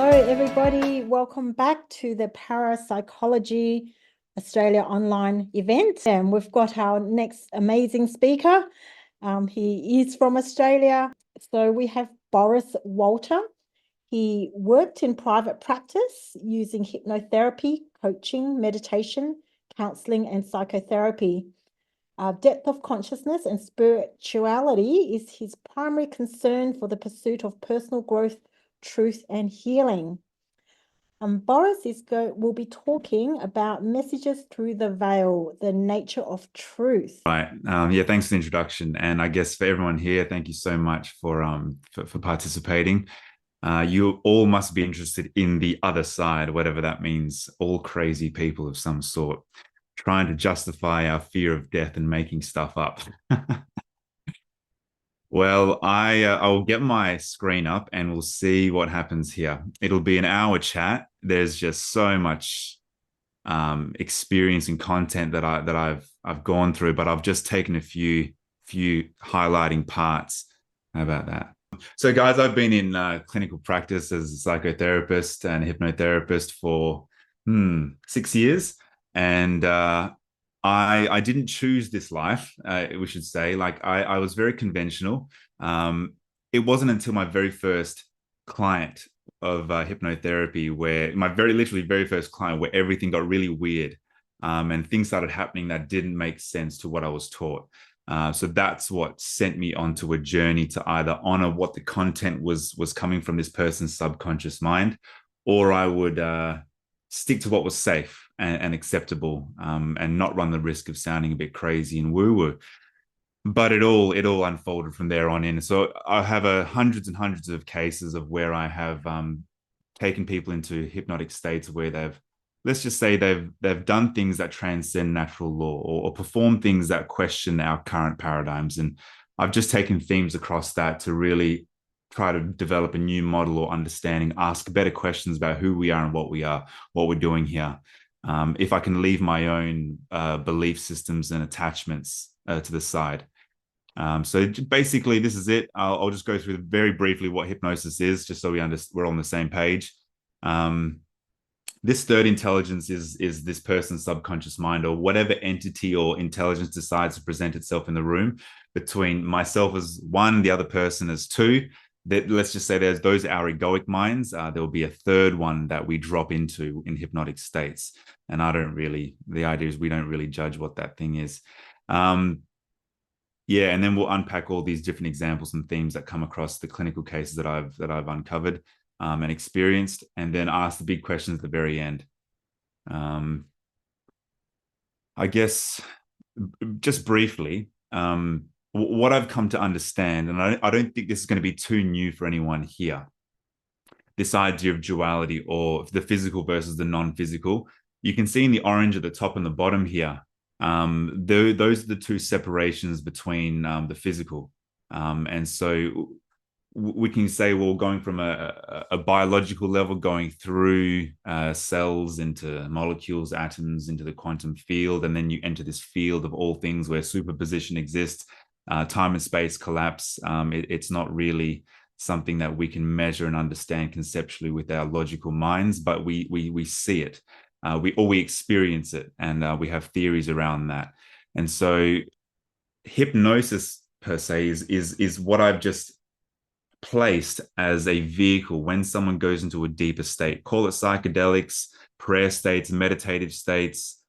Hello, everybody. Welcome back to the Parapsychology Australia online event. And we've got our next amazing speaker. He is from Australia. So we have Boris Walter. He worked in private practice using hypnotherapy, coaching, meditation, counselling, and psychotherapy. Depth of consciousness and spirituality is his primary concern for the pursuit of personal growth, truth, and healing. Boris will be talking about messages through the veil, the nature of truth. Right. Yeah, thanks for the introduction. And I guess for everyone here, thank you so much for participating. You all must be interested in the other side, whatever that means, all crazy people of some sort, trying to justify our fear of death and making stuff up. Well, I will get my screen up and we'll see what happens here. It'll be an hour chat. There's just so much experience and content that I've gone through, but I've just taken a few highlighting parts. How about that? So, guys, I've been in clinical practice as a psychotherapist and hypnotherapist for 6 years, and I didn't choose this life. We should say, like I was very conventional. It wasn't until my very first client of hypnotherapy, where my literally very first client, where everything got really weird, and things started happening that didn't make sense to what I was taught. So that's what sent me onto a journey to either honor what the content was coming from this person's subconscious mind, or I would stick to what was safe and acceptable, and not run the risk of sounding a bit crazy and woo-woo. But it all unfolded from there on in. So I have hundreds and hundreds of cases of where I have taken people into hypnotic states where let's just say they've done things that transcend natural law, or performed things that question our current paradigms. And I've just taken themes across that to really try to develop a new model or understanding, ask better questions about who we are and what we're doing here. If I can leave my own belief systems and attachments to the side. So basically, this is it. I'll just go through very briefly what hypnosis is, just so we're on the same page. This third intelligence is this person's subconscious mind, or whatever entity or intelligence decides to present itself in the room, between myself as one, the other person as two. Let's just say there's those our egoic minds. There will be a third one that we drop into in hypnotic states. And the idea is we don't really judge what that thing is. Yeah, and then we'll unpack all these different examples and themes that come across the clinical cases that I've uncovered and experienced, and then ask the big questions at the very end. I guess just briefly, what I've come to understand, and I don't think this is going to be too new for anyone here, this idea of duality, or the physical versus the non-physical. You can see in the orange at the top and the bottom here, those are the two separations between the physical. And so we can say, well, going from a biological level, going through cells into molecules, atoms, into the quantum field, and then you enter this field of all things where superposition exists, time and space collapse. It's not really something that we can measure and understand conceptually with our logical minds, but we see it. We experience it, and we have theories around that. And so hypnosis per se is what I've just placed as a vehicle when someone goes into a deeper state. Call it psychedelics, prayer states, meditative states.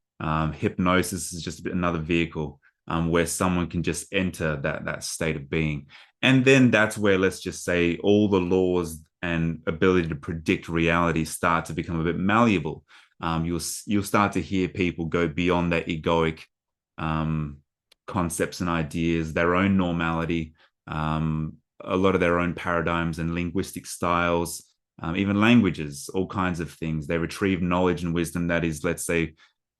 Hypnosis is just another vehicle where someone can just enter that state of being. And then that's where, let's just say, all the laws and ability to predict reality start to become a bit malleable. You'll start to hear people go beyond their egoic concepts and ideas, their own normality, a lot of their own paradigms and linguistic styles, even languages, all kinds of things. They retrieve knowledge and wisdom that is, let's say,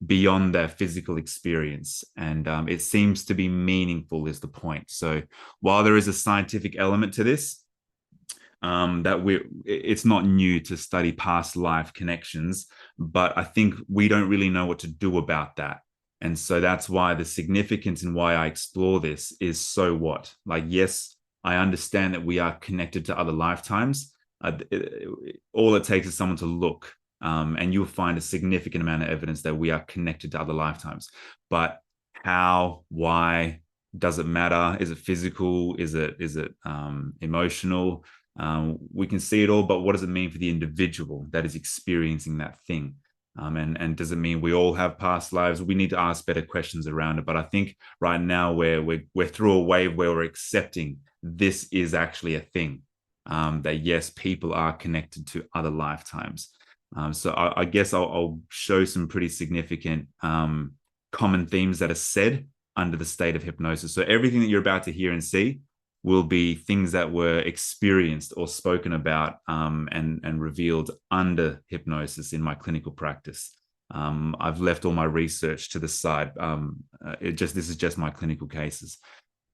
beyond their physical experience. And it seems to be meaningful is the point. So while there is a scientific element to this, it's not new to study past life connections, but I think we don't really know what to do about that. And so that's why the significance and why I explore this is, so what? Like, yes, I understand that we are connected to other lifetimes, All it takes is someone to look, and you'll find a significant amount of evidence that we are connected to other lifetimes. But how, why, does it matter? Is it physical? Is it emotional? We can see it all, but what does it mean for the individual that is experiencing that thing? And does it mean we all have past lives? We need to ask better questions around it. But I think right now we're through a wave where we're accepting this is actually a thing. That yes, people are connected to other lifetimes. So I guess I'll show some pretty significant common themes that are said under the state of hypnosis. So everything that you're about to hear and see will be things that were experienced or spoken about and revealed under hypnosis in my clinical practice. I've left all my research to the side. This is just my clinical cases.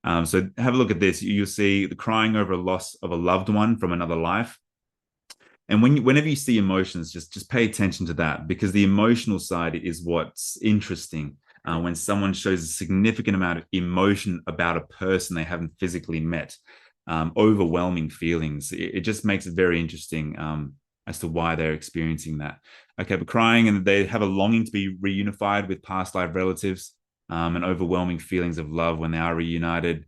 So have a look at this. You'll see the crying over a loss of a loved one from another life. And whenever you see emotions, just pay attention to that, because the emotional side is what's interesting. When someone shows a significant amount of emotion about a person they haven't physically met, overwhelming feelings, it just makes it very interesting as to why they're experiencing that. Okay, but crying, and they have a longing to be reunified with past life relatives, and overwhelming feelings of love when they are reunited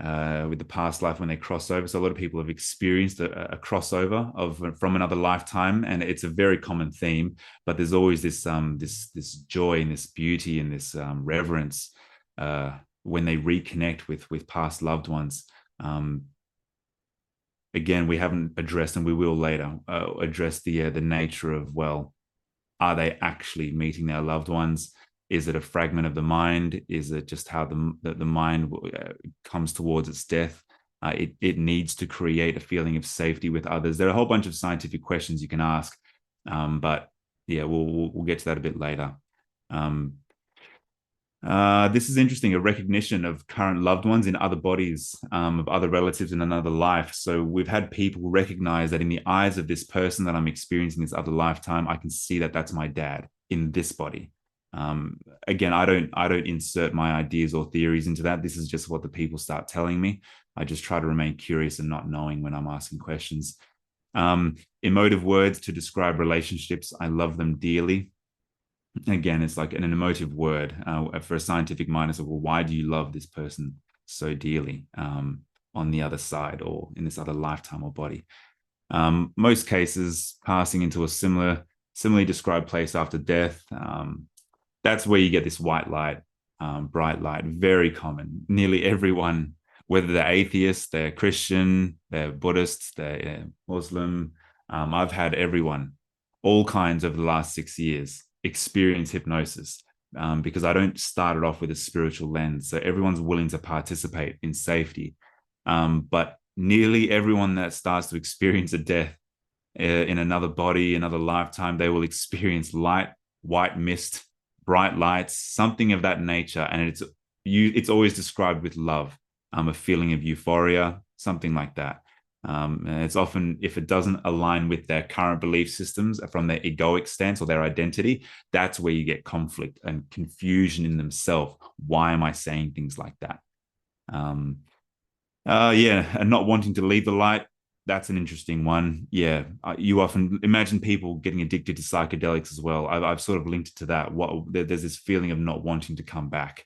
with the past life when they cross over. So a lot of people have experienced a crossover from another lifetime, and it's a very common theme. But there's always this joy and this beauty and this reverence when they reconnect with past loved ones. Again, we haven't addressed, and we will later address the nature of, well, are they actually meeting their loved ones? Is it a fragment of the mind? Is it just how the mind comes towards its death? It needs to create a feeling of safety with others. There are a whole bunch of scientific questions you can ask, but yeah, we'll get to that a bit later. This is interesting, a recognition of current loved ones in other bodies, of other relatives in another life. So we've had people recognize that in the eyes of this person that I'm experiencing this other lifetime, I can see that that's my dad in this body. Again, I don't insert my ideas or theories into that. This is just what the people start telling me. I just try to remain curious and not knowing when I'm asking questions. Emotive words to describe relationships. I love them dearly. Again, it's like an emotive word for a scientific mind. It's like, well, why do you love this person so dearly on the other side or in this other lifetime or body? Most cases, passing into a similarly described place after death. That's where you get this white light, bright light, very common. Nearly everyone, whether they're atheists, they're Christian, they're Buddhists, they're Muslim. I've had everyone, all kinds over the last 6 years, experience hypnosis because I don't start it off with a spiritual lens. So everyone's willing to participate in safety. But nearly everyone that starts to experience a death in another body, another lifetime, they will experience light, white mist, bright lights, something of that nature. And it's always described with love, a feeling of euphoria, something like that. And it's often, if it doesn't align with their current belief systems from their egoic stance or their identity, that's where you get conflict and confusion in themselves. Why am I saying things like that? And not wanting to leave the light. That's an interesting one. Yeah, you often imagine people getting addicted to psychedelics as well. I've sort of linked it to that. There's this feeling of not wanting to come back.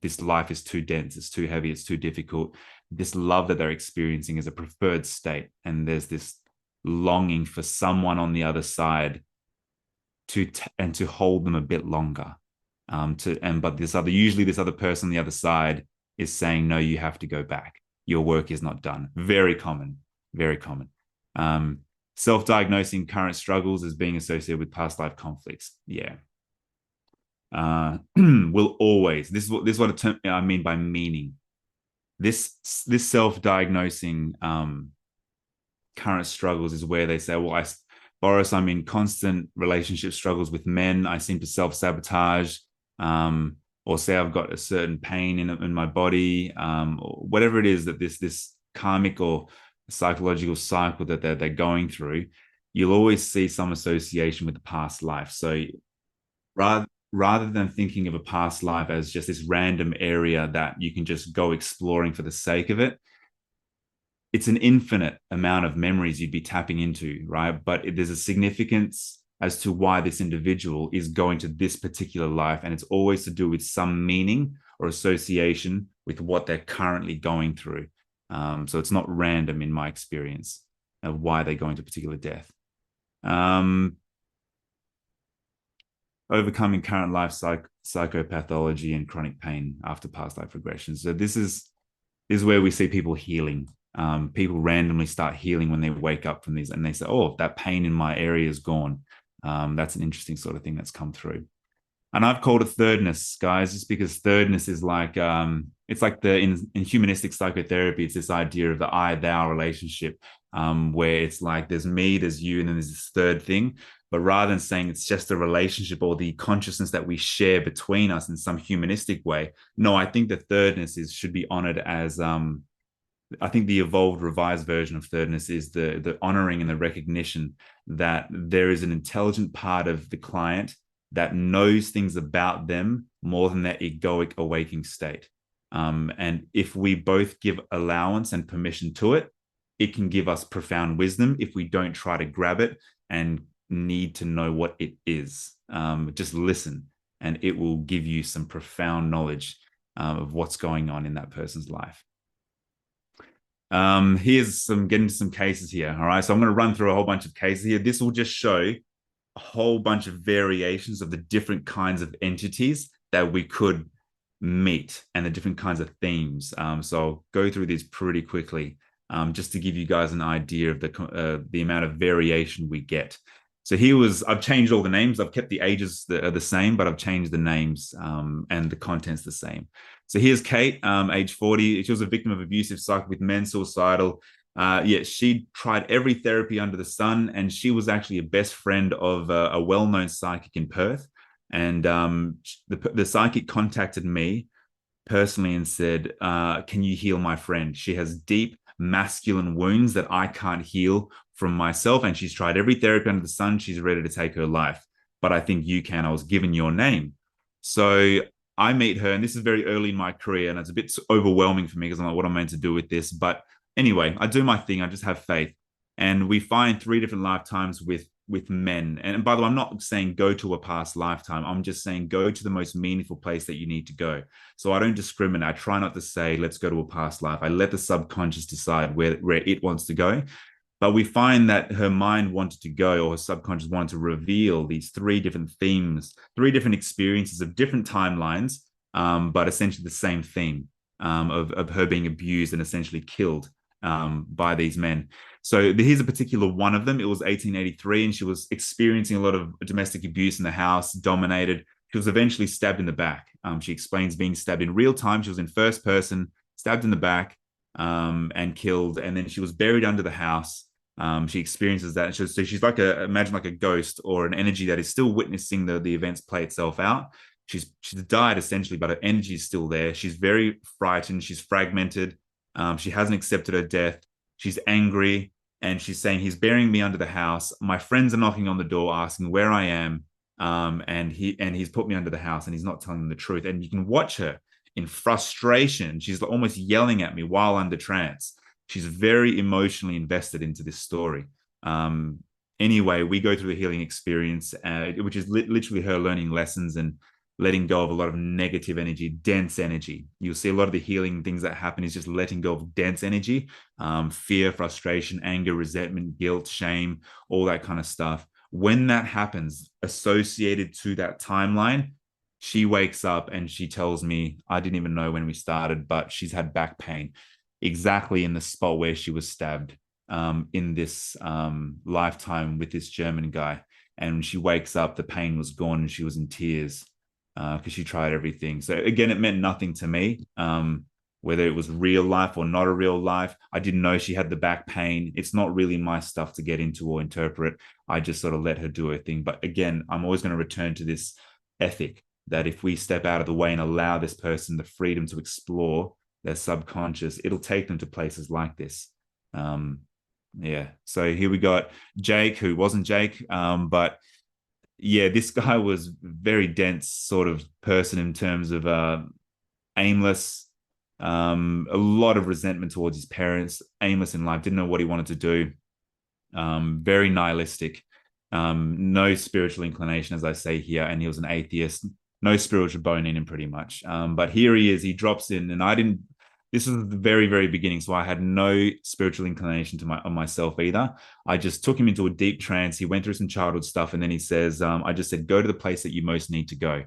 This life is too dense, it's too heavy, it's too difficult. This love that they're experiencing is a preferred state, and there's this longing for someone on the other side to hold them a bit longer. But this other person on the other side is saying, no, you have to go back. Your work is not done. Very common. Very common. Self-diagnosing current struggles as being associated with past life conflicts. Yeah. Will always. This is what I mean by meaning. This self-diagnosing current struggles is where they say, well, Boris, I'm in constant relationship struggles with men. I seem to self-sabotage, or say I've got a certain pain in my body, or whatever it is that this karmic or psychological cycle that they're going through, you'll always see some association with the past life. So rather than thinking of a past life as just this random area that you can just go exploring for the sake of it, it's an infinite amount of memories you'd be tapping into, right? But there's a significance as to why this individual is going to this particular life. And it's always to do with some meaning or association with what they're currently going through. So it's not random in my experience of why they're going to a particular death. Overcoming current life psychopathology and chronic pain after past life regression. So this is where we see people healing. People randomly start healing when they wake up from these, and they say, "Oh, that pain in my area is gone." That's an interesting sort of thing that's come through. And I've called it thirdness, guys, just because thirdness is like it's like in humanistic psychotherapy, it's this idea of the I-thou relationship, where it's like there's me, there's you, and then there's this third thing. But rather than saying it's just a relationship or the consciousness that we share between us in some humanistic way, no, I think the thirdness should be honored as I think the evolved, revised version of thirdness is the honoring and the recognition that there is an intelligent part of the client that knows things about them more than their egoic awaking state. And if we both give allowance and permission to it, it can give us profound wisdom if we don't try to grab it and need to know what it is. Just listen, and it will give you some profound knowledge of what's going on in that person's life. Here's getting to some cases here. All right. So I'm going to run through a whole bunch of cases here. This will just show a whole bunch of variations of the different kinds of entities that we could meet and the different kinds of themes. So I'll go through these pretty quickly, just to give you guys an idea of the amount of variation we get. So I've changed all the names. I've kept the ages that are the same, but I've changed the names and the content's the same. So here's Kate, age 40. She was a victim of abusive cycle with men, suicidal. She tried every therapy under the sun, and she was actually a best friend of a well-known psychic in Perth. And the psychic contacted me personally and said, can you heal my friend? She has deep masculine wounds that I can't heal from myself, and she's tried every therapy under the sun. She's ready to take her life, but I think you can. I was given your name. So I meet her, and this is very early in my career, and it's a bit overwhelming for me because I'm like, what am I meant to do with this? But anyway, I do my thing. I just have faith. And we find 3 different lifetimes with men. And by the way, I'm not saying go to a past lifetime. I'm just saying go to the most meaningful place that you need to go. So I don't discriminate. I try not to say, let's go to a past life. I let the subconscious decide where it wants to go. But we find that her mind wanted to go, or her subconscious wanted to reveal these 3 different themes, 3 different experiences of different timelines, but essentially the same theme of her being abused and essentially killed by these men. So here's a particular one of them. It was 1883, and she was experiencing a lot of domestic abuse in the house, dominated. She was eventually stabbed in the back. She explains being stabbed in real time. She was in first person, stabbed in the back, and killed. And then she was buried under the house. She experiences that. So she's like imagine like a ghost or an energy that is still witnessing the events play itself out. She's died essentially, but her energy is still there. She's very frightened. She's fragmented. She hasn't accepted her death. She's angry, and she's saying, he's burying me under the house. My friends are knocking on the door asking where I am. And he's put me under the house, and he's not telling them the truth. And you can watch her in frustration. She's almost yelling at me while under trance. She's very emotionally invested into this story. Anyway, we go through the healing experience, which is literally her learning lessons and letting go of a lot of negative energy, dense energy. You'll see a lot of the healing things that happen is just letting go of dense energy, fear, frustration, anger, resentment, guilt, shame, all that kind of stuff. When that happens, associated to that timeline, she wakes up and she tells me, I didn't even know when we started, but she's had back pain exactly in the spot where she was stabbed in this lifetime with this German guy. And when she wakes up, the pain was gone and she was in tears because she tried everything. So again, it meant nothing to me, whether it was real life or not a real life. I didn't know she had the back pain. It's not really my stuff to get into or interpret. I just sort of let her do her thing. But again, I'm always going to return to this ethic that if we step out of the way and allow this person the freedom to explore their subconscious, it'll take them to places like this. So here we got Jake, who wasn't Jake, but yeah, this guy was very dense sort of person in terms of aimless, A lot of resentment towards his parents, aimless in life, didn't know what he wanted to do, very nihilistic, no spiritual inclination, as I say here, and he was an atheist, no spiritual bone in him pretty much. But here he is, he drops in, and I didn't, this was the very, very beginning, so I had no spiritual inclination on myself either. I just took him into a deep trance. He went through some childhood stuff, and then he says, I just said, go to the place that you most need to go.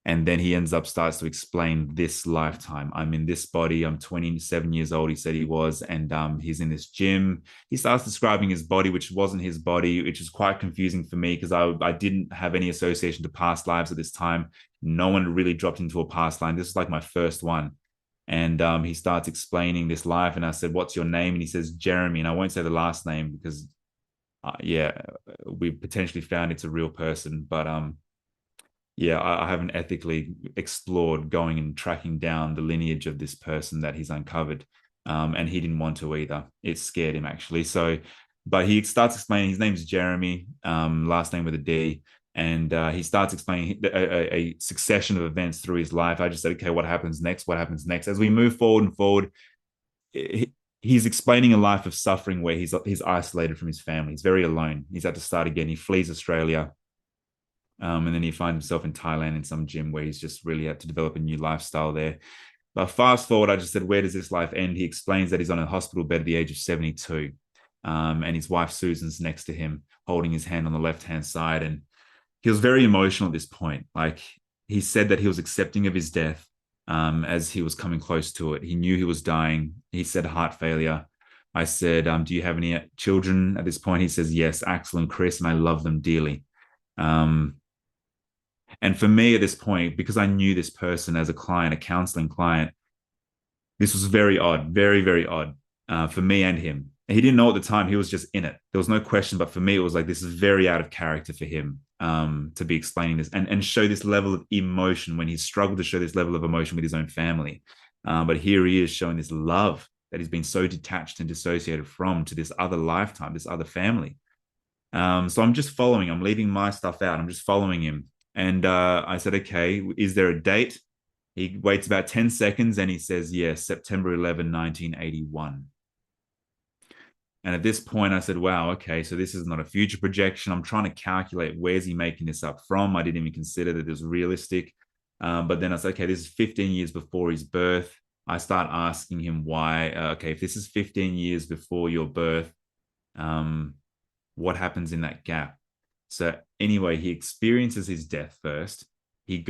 And then he starts to explain this lifetime. I'm in this body. I'm 27 years old, he said he was. And he's in this gym. He starts describing his body, which wasn't his body, which is quite confusing for me because I didn't have any association to past lives at this time. No one really dropped into a past line. This is like my first one. And he starts explaining this life. And I said, what's your name? And he says, Jeremy. And I won't say the last name because, yeah, we potentially found it's a real person. But yeah, I haven't ethically explored going and tracking down the lineage of this person that he's uncovered. And he didn't want to either. It scared him actually. So, but he starts explaining, his name's Jeremy, last name with a D. And he starts explaining a succession of events through his life. I just said, okay, what happens next? What happens next? As we move forward and forward, he's explaining a life of suffering where he's isolated from his family. He's very alone. He's had to start again. He flees Australia. And then he finds himself in Thailand in some gym where he's just really had to develop a new lifestyle there. But fast forward, I just said, where does this life end? He explains that he's on a hospital bed at the age of 72. And his wife, Susan's next to him, holding his hand on the left-hand side. And he was very emotional at this point. Like he said that he was accepting of his death as he was coming close to it. He knew he was dying. He said heart failure. I said, do you have any children at this point? He says, yes, Axel and Chris, and I love them dearly. And for me at this point, because I knew this person as a client, a counseling client, this was very odd, very, very odd for me and him. And he didn't know at the time, he was just in it. There was no question, but for me, it was like, this is very out of character for him to be explaining this and show this level of emotion when he struggled to show this level of emotion with his own family. But here he is showing this love that he's been so detached and dissociated from to this other lifetime, this other family. So I'm just following, I'm leaving my stuff out. I'm just following him. And I said, okay, is there a date? He waits about 10 seconds and he says, yes, September 11, 1981. And at this point, I said, wow, okay, so this is not a future projection. I'm trying to calculate where's he making this up from. I didn't even consider that it was realistic. But then I said, okay, this is 15 years before his birth. I start asking him why, okay, if this is 15 years before your birth, what happens in that gap? So anyway, he experiences his death first. He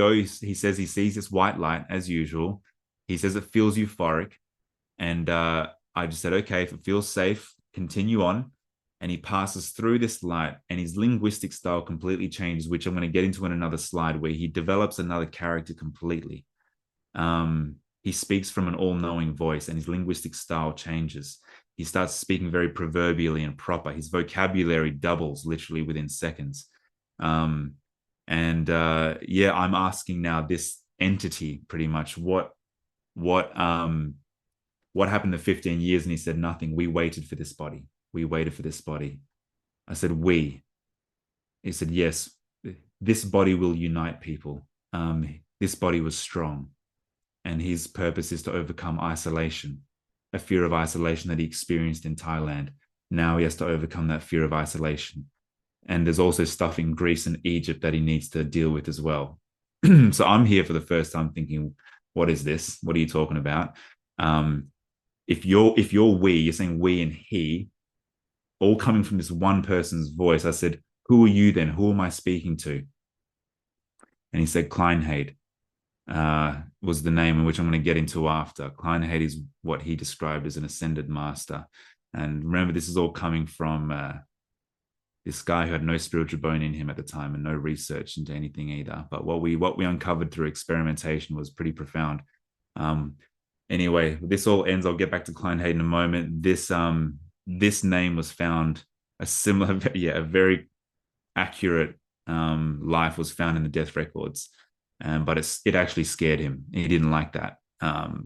says he sees this white light as usual. He says it feels euphoric. And I just said, okay, if it feels safe, continue on. And he passes through this light and his linguistic style completely changes, which I'm going to get into in another slide, where he develops another character completely. He speaks from an all-knowing voice and his linguistic style changes. He starts speaking very proverbially and proper. His vocabulary doubles literally within seconds. Yeah, I'm asking now this entity pretty much what happened to 15 years? And he said, nothing. We waited for this body. We waited for this body. I said, we. He said, yes, this body will unite people. This body was strong. And his purpose is to overcome isolation, a fear of isolation that he experienced in Thailand. Now he has to overcome that fear of isolation. And there's also stuff in Greece and Egypt that he needs to deal with as well. So I'm here for the first time thinking, what is this? What are you talking about? If you're we, you're saying we and he, all coming from this one person's voice. I said, who are you then? Who am I speaking to? And he said, Kleinheid. Was the name, in which I'm going to get into after. Kleinheid is what he described as an ascended master. And remember, this is all coming from this guy who had no spiritual bone in him at the time and no research into anything either. But what we uncovered through experimentation was pretty profound. Anyway, this all ends. I'll get back to Kleinheid in a moment. This name was found, a very accurate life was found in the death records. But it actually scared him. He didn't like that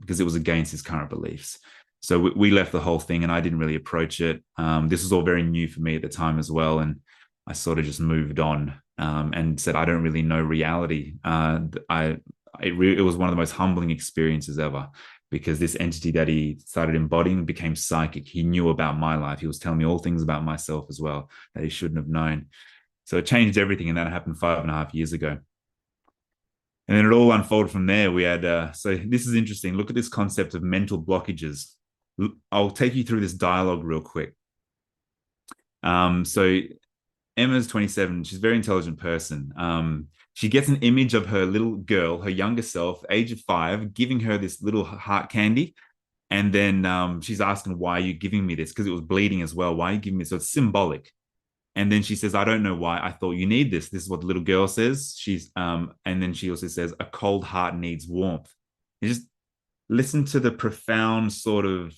because it was against his current beliefs. So we left the whole thing and I didn't really approach it. This was all very new for me at the time as well. And I sort of just moved on and said, I don't really know reality. It was one of the most humbling experiences ever, because this entity that he started embodying became psychic. He knew about my life. He was telling me all things about myself as well that he shouldn't have known. So it changed everything. And that happened 5.5 years ago. And then it all unfolded from there. We had, so this is interesting. Look at this concept of mental blockages. I'll take you through this dialogue real quick. So Emma's 27. She's a very intelligent person. She gets an image of her little girl, her younger self, age of 5, giving her this little heart candy. And then she's asking, why are you giving me this? Because it was bleeding as well. Why are you giving me this? So it's symbolic. And then she says, I don't know why. I thought you need this. This is what the little girl says. And then she also says, a cold heart needs warmth. You just listen to the profound sort of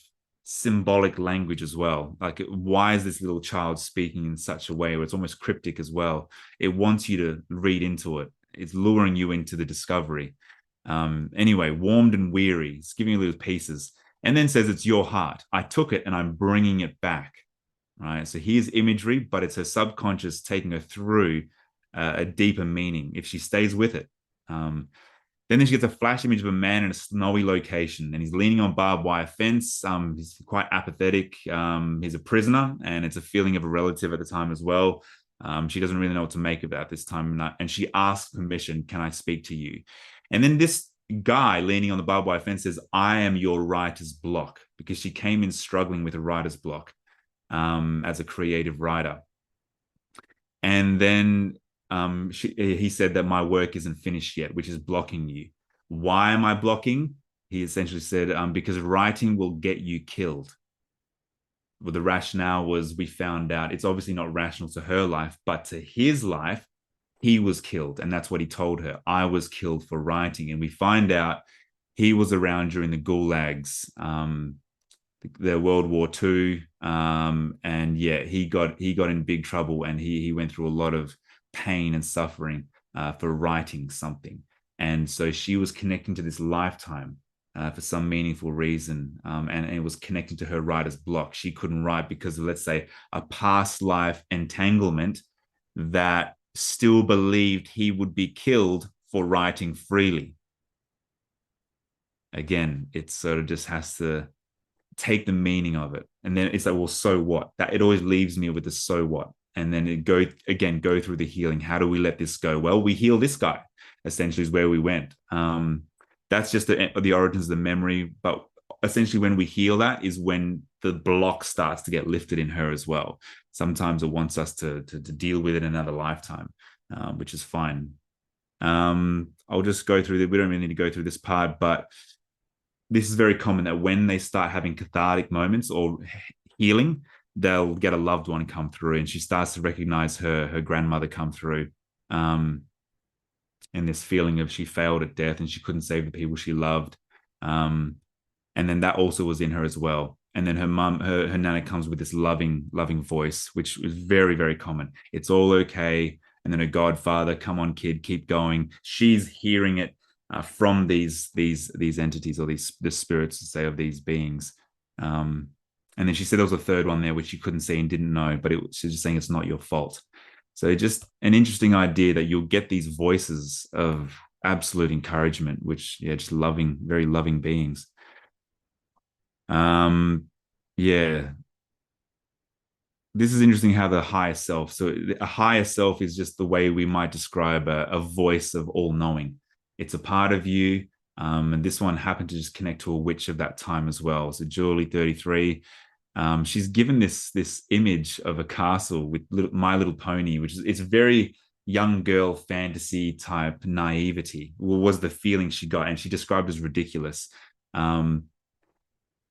symbolic language as well. Like, why is this little child speaking in such a way where it's almost cryptic as well? It wants you to read into it. It's luring you into the discovery. Anyway, warmed and weary. It's giving you little pieces. And then says, it's your heart. I took it and I'm bringing it back. Right. So here's imagery, but it's her subconscious taking her through a deeper meaning if she stays with it. Then she gets a flash image of a man in a snowy location, and he's leaning on barbed wire fence. He's quite apathetic. He's a prisoner, and it's a feeling of a relative at the time as well. She doesn't really know what to make of that at this time. And she asks permission, can I speak to you? And then this guy leaning on the barbed wire fence says, I am your writer's block, because she came in struggling with a writer's block. As a creative writer. And then he said that my work isn't finished yet, which is blocking you. Why am I blocking? He essentially said, because writing will get you killed. Well, the rationale was, we found out it's obviously not rational to her life, but to his life, he was killed. And that's what he told her. I was killed for writing. And we find out he was around during the gulags, the World War II, and yeah, he got in big trouble, and he went through a lot of pain and suffering for writing something. And so she was connecting to this lifetime for some meaningful reason, and it was connecting to her writer's block. She couldn't write because of, let's say, a past life entanglement that still believed he would be killed for writing freely. Again, it sort of just has to take the meaning of it. And then it's like, well, so what? That it always leaves me with the so what. And then it go through the healing. How do we let this go? Well, we heal this guy, essentially, is where we went. That's just the origins of the memory. But essentially, when we heal that is when the block starts to get lifted in her as well. Sometimes it wants us to deal with it in another lifetime, which is fine. I'll just go through we don't really need to go through this part, but this is very common that when they start having cathartic moments or healing, they'll get a loved one come through, and she starts to recognize her grandmother come through. And this feeling of she failed at death and she couldn't save the people she loved. And then that also was in her as well. And then her mum, her nana comes with this loving voice, which is very, very common. It's all okay. And then her godfather, come on, kid, keep going. She's hearing it from these entities, or the spirits, to say, of these beings. And then she said there was a third one there which she couldn't see and didn't know, but she's just saying it's not your fault. So just an interesting idea that you'll get these voices of absolute encouragement, which, yeah, just loving, very loving beings. Yeah. This is interesting how the higher self. So a higher self is just the way we might describe a voice of all knowing. It's a part of you. And this one happened to just connect to a witch of that time as well. So Julie, 33, she's given this image of a castle with My Little Pony, which is, it's very young girl fantasy type naivety, was the feeling she got. And she described as ridiculous. And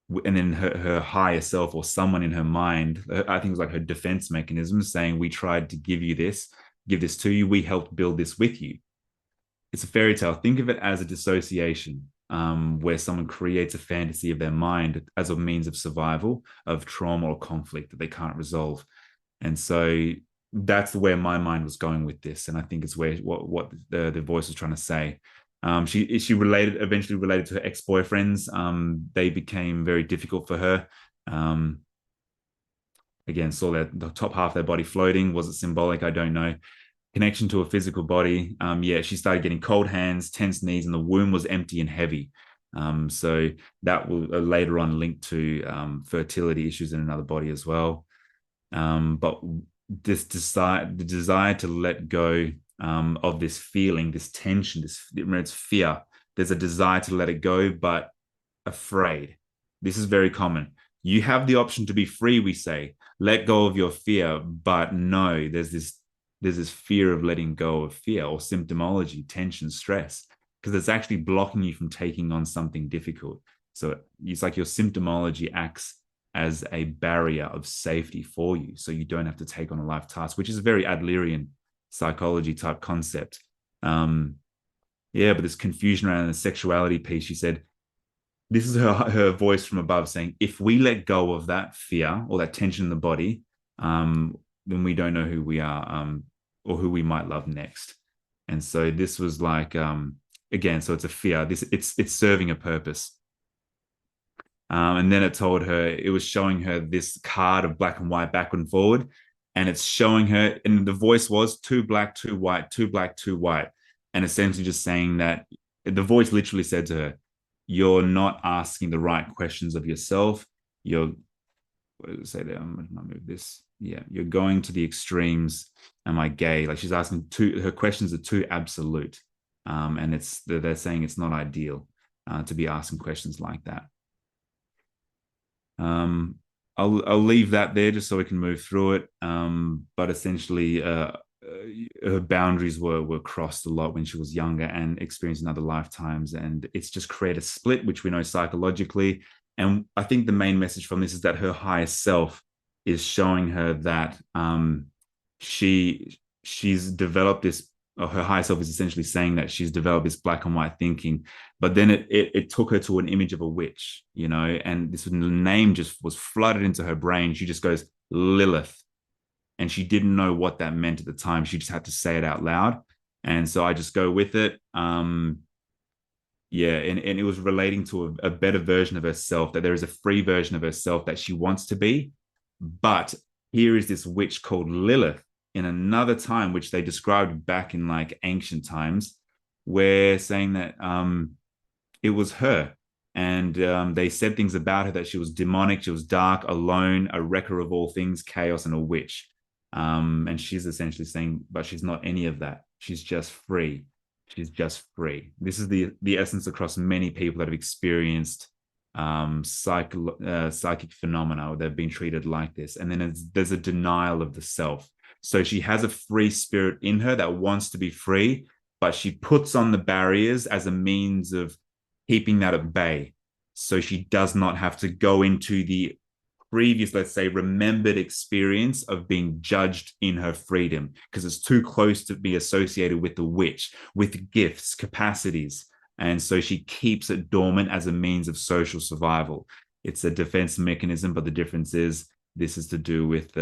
then her higher self, or someone in her mind, I think it was like her defense mechanism, saying, we tried to give this to you. We helped build this with you. It's a fairy tale. Think of it as a dissociation, where someone creates a fantasy of their mind as a means of survival, of trauma or conflict that they can't resolve. And so that's where my mind was going with this. And I think it's where what the voice was trying to say. She eventually related to her ex-boyfriends. They became very difficult for her. Again, saw the top half of their body floating. Was it symbolic? I don't know. Connection to a physical body. Yeah, she started getting cold hands, tense knees, and the womb was empty and heavy. So that will later on link to fertility issues in another body as well. But the desire to let go of this feeling, this tension, it's fear. There's a desire to let it go, but afraid. This is very common. You have the option to be free, we say. Let go of your fear, but no, there's this fear of letting go of fear or symptomology, tension, stress, because it's actually blocking you from taking on something difficult. So it's like your symptomology acts as a barrier of safety for you, so you don't have to take on a life task, which is a very Adlerian psychology type concept. But this confusion around the sexuality piece, she said, this is her voice from above saying, if we let go of that fear or that tension in the body, then we don't know who we are or who we might love next. And so this was like, again, so it's a fear. It's serving a purpose. And then it was showing her this card of black and white backward and forward. And it's showing her, and the voice was too black, too white, too black, too white. And essentially just saying that the voice literally said to her, you're not asking the right questions of yourself. What does it say there? I'm going to move this. Yeah, you're going to the extremes. Am I gay? Like she's asking her questions are too absolute. And they're saying it's not ideal to be asking questions like that. I'll leave that there just so we can move through it. But essentially, her boundaries were crossed a lot when she was younger and experienced in other lifetimes, and it's just created a split, which we know psychologically. And I think the main message from this is that her higher self is showing her that she's developed this, or her higher self is essentially saying that she's developed this black and white thinking, but then it took her to an image of a witch, and this name just was flooded into her brain. She just goes, Lilith. And she didn't know what that meant at the time. She just had to say it out loud. And so I just go with it. And it was relating to a better version of herself, that there is a free version of herself that she wants to be. But here is this witch called Lilith in another time, which they described back in like ancient times, where saying that it was her. And they said things about her, that she was demonic, she was dark, alone, a wrecker of all things, chaos, and a witch. And she's essentially saying, but she's not any of that. She's just free. She's just free. This is the essence across many people that have experienced psychic phenomena, or they've been treated like this. And then there's a denial of the self. So she has a free spirit in her that wants to be free, but she puts on the barriers as a means of keeping that at bay. So she does not have to go into the previous, let's say, remembered experience of being judged in her freedom, because it's too close to be associated with the witch, with gifts, capacities. And so she keeps it dormant as a means of social survival. It's a defense mechanism, but the difference is this is to do with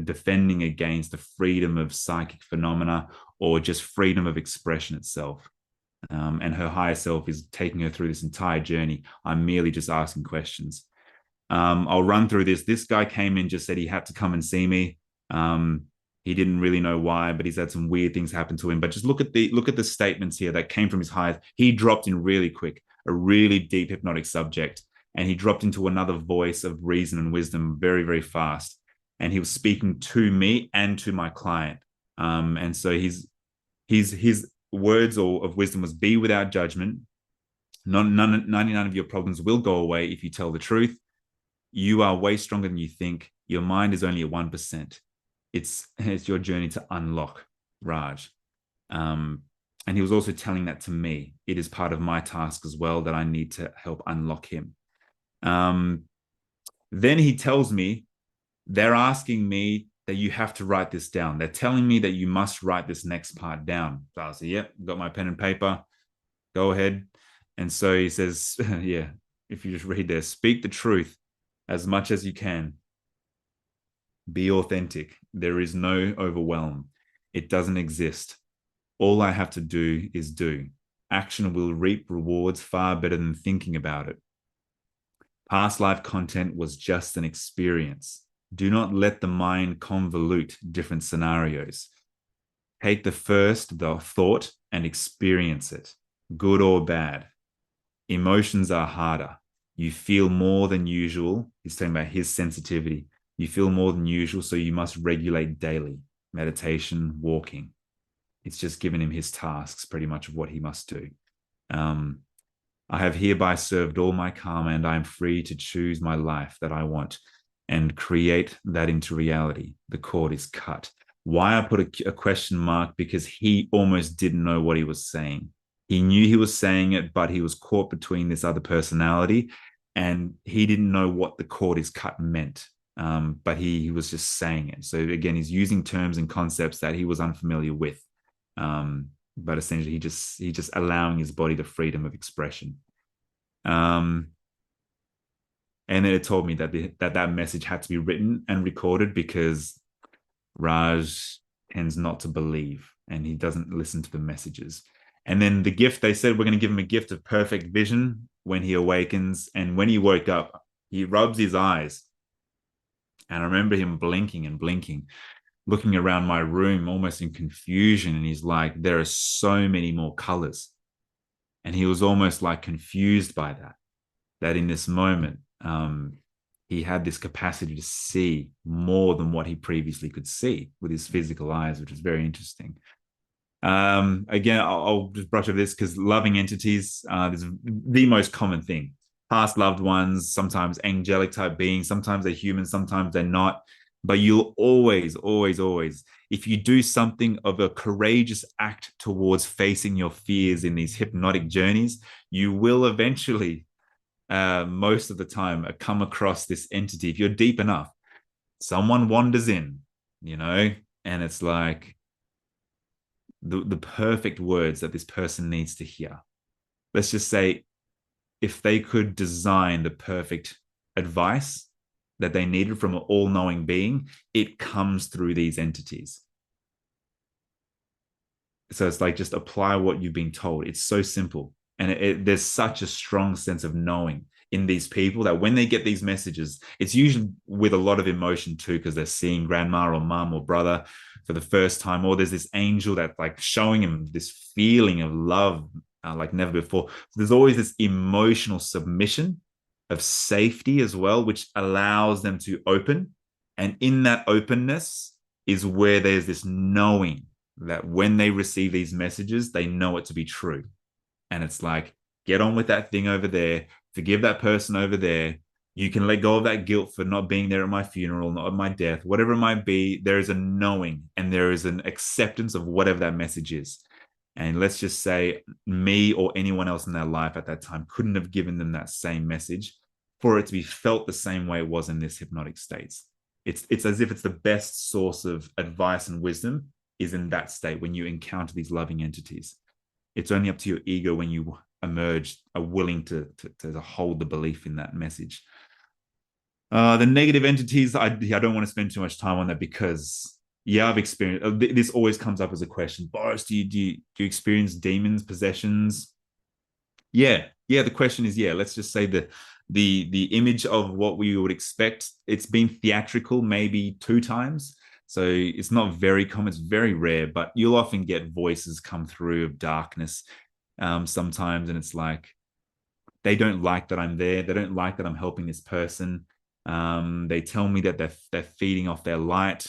defending against the freedom of psychic phenomena, or just freedom of expression itself. And her higher self is taking her through this entire journey. I'm merely just asking questions. I'll run through this. This guy came in, just said he had to come and see me. He didn't really know why, but he's had some weird things happen to him. But just look at the statements here that came from his highest. He dropped in really quick, a really deep hypnotic subject, and he dropped into another voice of reason and wisdom very, very fast. And he was speaking to me and to my client. And so his words of wisdom was, be without judgment. 99 of your problems will go away if you tell the truth. You are way stronger than you think. Your mind is only at 1%. It's your journey to unlock Raj. And he was also telling that to me. It is part of my task as well, that I need to help unlock him. Then he tells me, they're asking me that you have to write this down. They're telling me that you must write this next part down. So I say, yep, got my pen and paper. Go ahead. And so he says, yeah, if you just read there, speak the truth as much as you can. Be authentic. There is no overwhelm. It doesn't exist. All I have to do is do. Action will reap rewards far better than thinking about it. Past life content was just an experience. Do not let the mind convolute different scenarios. Take the thought and experience it, good or bad. Emotions are harder. You feel more than usual. He's talking about his sensitivity. You feel more than usual, so you must regulate daily. Meditation, walking. It's just given him his tasks, pretty much of what he must do. I have hereby served all my karma, and I am free to choose my life that I want and create that into reality. The cord is cut. Why I put a question mark? Because he almost didn't know what he was saying. He knew he was saying it, but he was caught between this other personality, and he didn't know what the cord is cut meant. But he was just saying it. So again, he's using terms and concepts that he was unfamiliar with. But essentially, he just allowing his body the freedom of expression. And then it told me that that message had to be written and recorded because Raj tends not to believe and he doesn't listen to the messages. And then the gift, they said, we're going to give him a gift of perfect vision when he awakens. And when he woke up, he rubs his eyes. And I remember him blinking and blinking, looking around my room almost in confusion. And he's like, there are so many more colors. And he was almost like confused by that in this moment, he had this capacity to see more than what he previously could see with his physical eyes, which is very interesting. Again, I'll just brush over this because loving entities is the most common thing. Past loved ones, sometimes angelic type beings, sometimes they're human, sometimes they're not. But you'll always, always, always, if you do something of a courageous act towards facing your fears in these hypnotic journeys, you will eventually, most of the time, come across this entity. If you're deep enough, someone wanders in, and it's like the perfect words that this person needs to hear. Let's just say if they could design the perfect advice that they needed from an all-knowing being, it comes through these entities. So it's like just apply what you've been told. It's so simple. And there's such a strong sense of knowing in these people that when they get these messages, it's usually with a lot of emotion too, because they're seeing grandma or mom or brother for the first time, or there's this angel that like showing him this feeling of love like never before. So there's always this emotional submission of safety as well, which allows them to open. And in that openness is where there's this knowing that when they receive these messages, they know it to be true. And it's like, get on with that thing over there, forgive that person over there. You can let go of that guilt for not being there at my funeral, not at my death, whatever it might be. There is a knowing and there is an acceptance of whatever that message is. And let's just say me or anyone else in their life at that time couldn't have given them that same message for it to be felt the same way it was in this hypnotic states. It's as if it's the best source of advice and wisdom is in that state when you encounter these loving entities. It's only up to your ego when you emerge, are willing to hold the belief in that message. The negative entities, I don't want to spend too much time on that because I've experienced this. Always comes up as a question. Boris, do you experience demons, possessions? Yeah. The question is, let's just say the image of what we would expect. It's been theatrical maybe 2 times. So it's not very common, it's very rare, but you'll often get voices come through of darkness sometimes. And it's like, they don't like that I'm there. They don't like that I'm helping this person. They tell me that they're feeding off their light.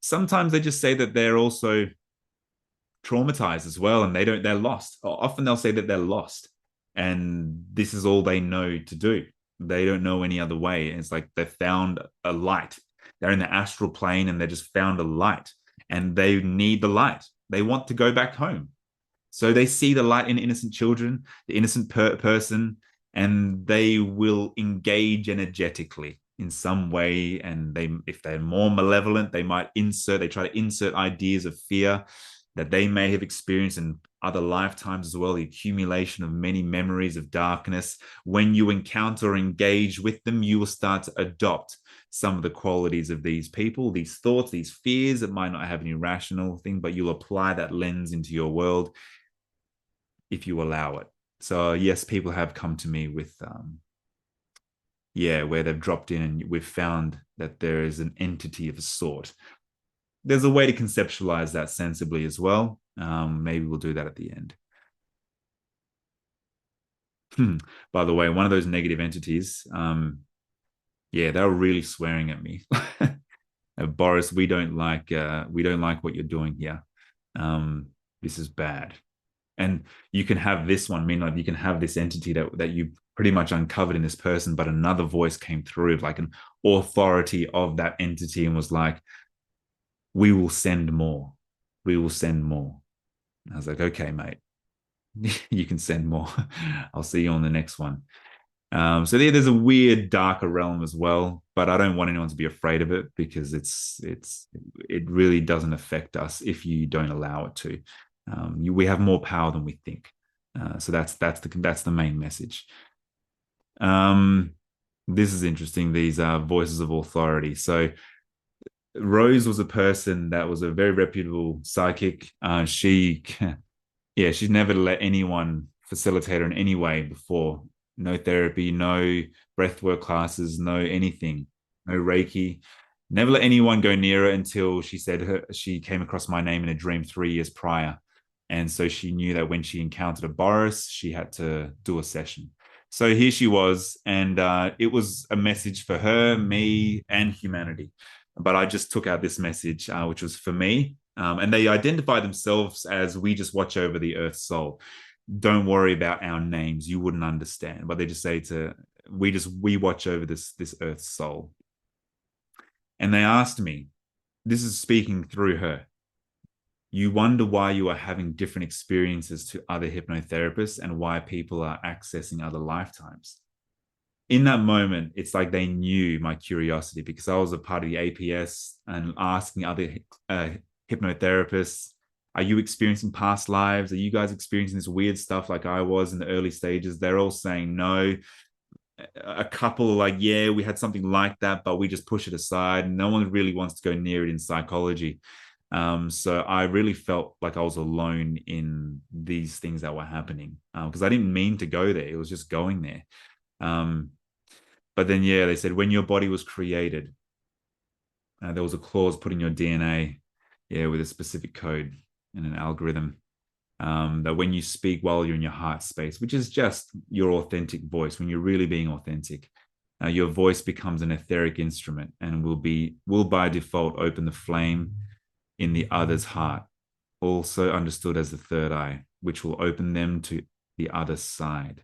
Sometimes they just say that they're also traumatized as well, and they're lost. Often they'll say that they're lost, and this is all they know to do. They don't know any other way. And it's like they found a light. They're in the astral plane, and they just found a light, and they need the light. They want to go back home. So they see the light in innocent children, the innocent person, and they will engage energetically in some way. And if they're more malevolent, they try to insert ideas of fear that they may have experienced in other lifetimes as well, the accumulation of many memories of darkness. When you encounter or engage with them, you will start to adopt some of the qualities of these people, these thoughts, these fears that might not have an irrational thing, but you'll apply that lens into your world if you allow it. So yes, people have come to me with where they've dropped in and we've found that there is an entity of a sort. There's a way to conceptualize that sensibly as well. Maybe we'll do that at the end. By the way, one of those negative entities, yeah, they were really swearing at me. Boris, we don't like what you're doing here. This is bad. And you can have this one, mean like you can have this entity that you pretty much uncovered in this person, but another voice came through, like an authority of that entity, and was like, we will send more. We will send more. And I was like, okay, mate, you can send more. I'll see you on the next one. So there's a weird, darker realm as well, but I don't want anyone to be afraid of it, because it really doesn't affect us if you don't allow it to. We have more power than we think. So that's the main message. This is interesting. These are voices of authority. So Rose was a person that was a very reputable psychic. She's never let anyone facilitate her in any way before. No therapy, no breathwork classes, no anything, no Reiki. Never let anyone go near her until she came across my name in a dream 3 years prior. And so she knew that when she encountered a Boris, she had to do a session. So here she was, and it was a message for her, me, and humanity. But I just took out this message, which was for me. And they identify themselves as, we just watch over the Earth's soul. Don't worry about our names. You wouldn't understand. But they just say we watch over this Earth's soul. And they asked me, this is speaking through her, you wonder why you are having different experiences to other hypnotherapists and why people are accessing other lifetimes. In that moment, it's like they knew my curiosity, because I was a part of the APS and asking other hypnotherapists, are you experiencing past lives? Are you guys experiencing this weird stuff like I was in the early stages? They're all saying no. A couple are like, yeah, we had something like that, but we just push it aside. No one really wants to go near it in psychology. So I really felt like I was alone in these things that were happening, because I didn't mean to go there. It was just going there. But then, yeah, they said when your body was created, there was a clause put in your DNA, with a specific code and an algorithm, that when you speak while you're in your heart space, which is just your authentic voice, when you're really being authentic, your voice becomes an etheric instrument and will by default open the flame in the other's heart, also understood as the third eye, which will open them to the other side.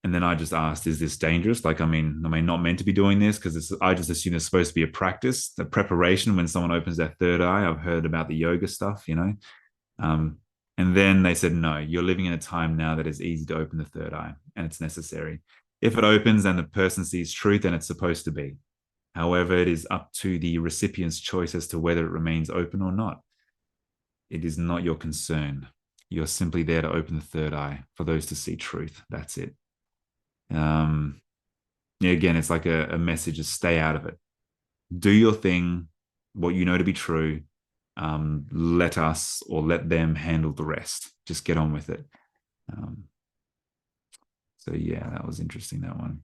And then I just asked, is this dangerous? Like, am I not meant to be doing this? Because I just assume it's supposed to be a practice, the preparation when someone opens their third eye. I've heard about the yoga stuff, And then they said, no, you're living in a time now that is easy to open the third eye, and it's necessary. If it opens and the person sees truth, then it's supposed to be. However, it is up to the recipient's choice as to whether it remains open or not. It is not your concern. You're simply there to open the third eye for those to see truth. That's it. Again, it's like a message of stay out of it. Do your thing, what you know to be true. Let us or let them handle the rest. Just get on with it. So yeah, that was interesting, that one.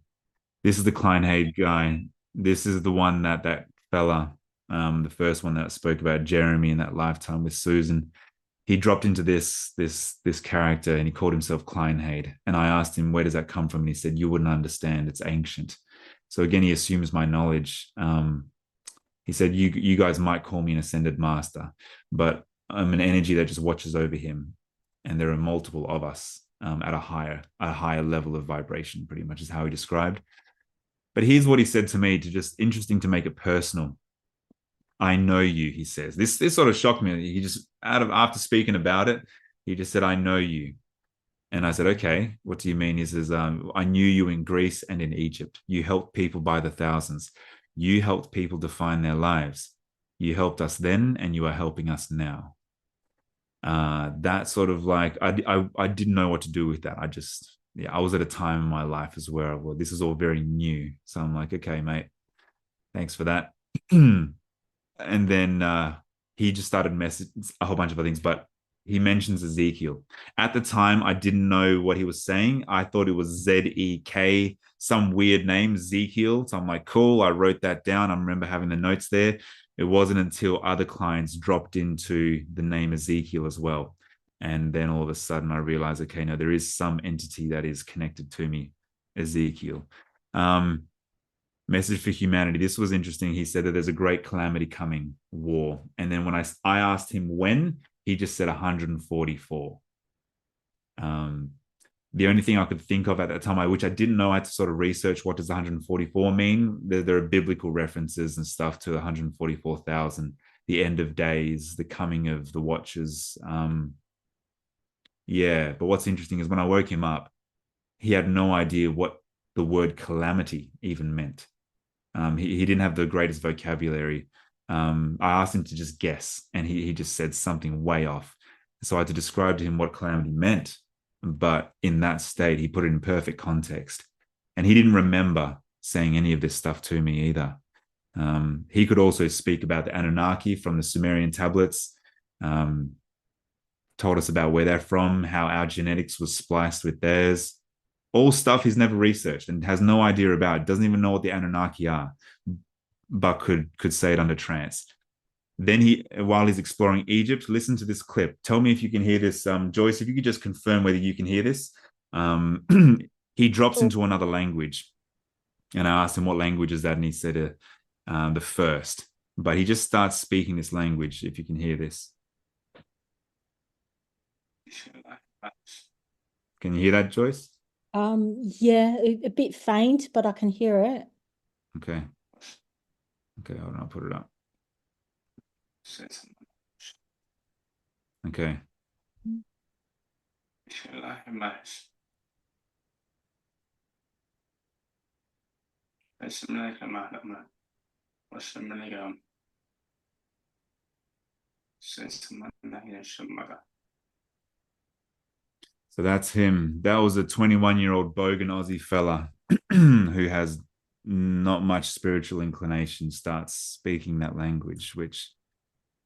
This is the Kleinhade guy. This is the one that fella, the first one that spoke about Jeremy in that lifetime with Susan. He dropped into this character and he called himself Kleinhade. And I asked him, where does that come from? And he said, you wouldn't understand. It's ancient. So again, he assumes my knowledge. He said, you guys might call me an ascended master, but I'm an energy that just watches over him. And there are multiple of us at a higher level of vibration, pretty much is how he described. But here's what he said to me, interesting to make it personal. I know you, he says. This sort of shocked me. He just, after speaking about it, he just said, I know you. And I said, okay, what do you mean? He says, I knew you in Greece and in Egypt. You helped people by the thousands. You helped people define their lives. You helped us then, and you are helping us now. That sort of like, I didn't know what to do with that. I was at a time in my life as well where this is all very new. So I'm like, okay, mate, thanks for that. And then he just started messaging a whole bunch of other things, but he mentions Ezekiel. At the time, I didn't know what he was saying. I thought it was Z-E-K, some weird name, Ezekiel. So I'm like, cool. I wrote that down. I remember having the notes there. It wasn't until other clients dropped into the name Ezekiel as well. And then all of a sudden I realized, okay, no, there is some entity that is connected to me, Ezekiel. Message for humanity. This was interesting. He said that there's a great calamity coming, war. And then when I asked him when, he just said 144. The only thing I could think of at that time, which I didn't know, I had to sort of research what does 144 mean. There are biblical references and stuff to 144,000, the end of days, the coming of the watchers. But what's interesting is when I woke him up, he had no idea what the word calamity even meant. He didn't have the greatest vocabulary. I asked him to just guess, and he just said something way off. So I had to describe to him what calamity meant. But in that state, he put it in perfect context. And he didn't remember saying any of this stuff to me either. He could also speak about the Anunnaki from the Sumerian tablets, told us about where they're from, how our genetics was spliced with theirs. All stuff he's never researched and has no idea about, doesn't even know what the Anunnaki are, but could say it under trance. Then while he's exploring Egypt, listen to this clip. Tell me if you can hear this. Joyce, if you could just confirm whether you can hear this. He drops into another language. And I asked him, what language is that? And he said the first. But he just starts speaking this language, if you can hear this. Can you hear that, Joyce? Yeah, a bit faint, but I can hear it. Okay, hold on, I'll put it up. Okay. So that's him. That was a 21-year-old bogan Aussie fella who has not much spiritual inclination, starts speaking that language, which,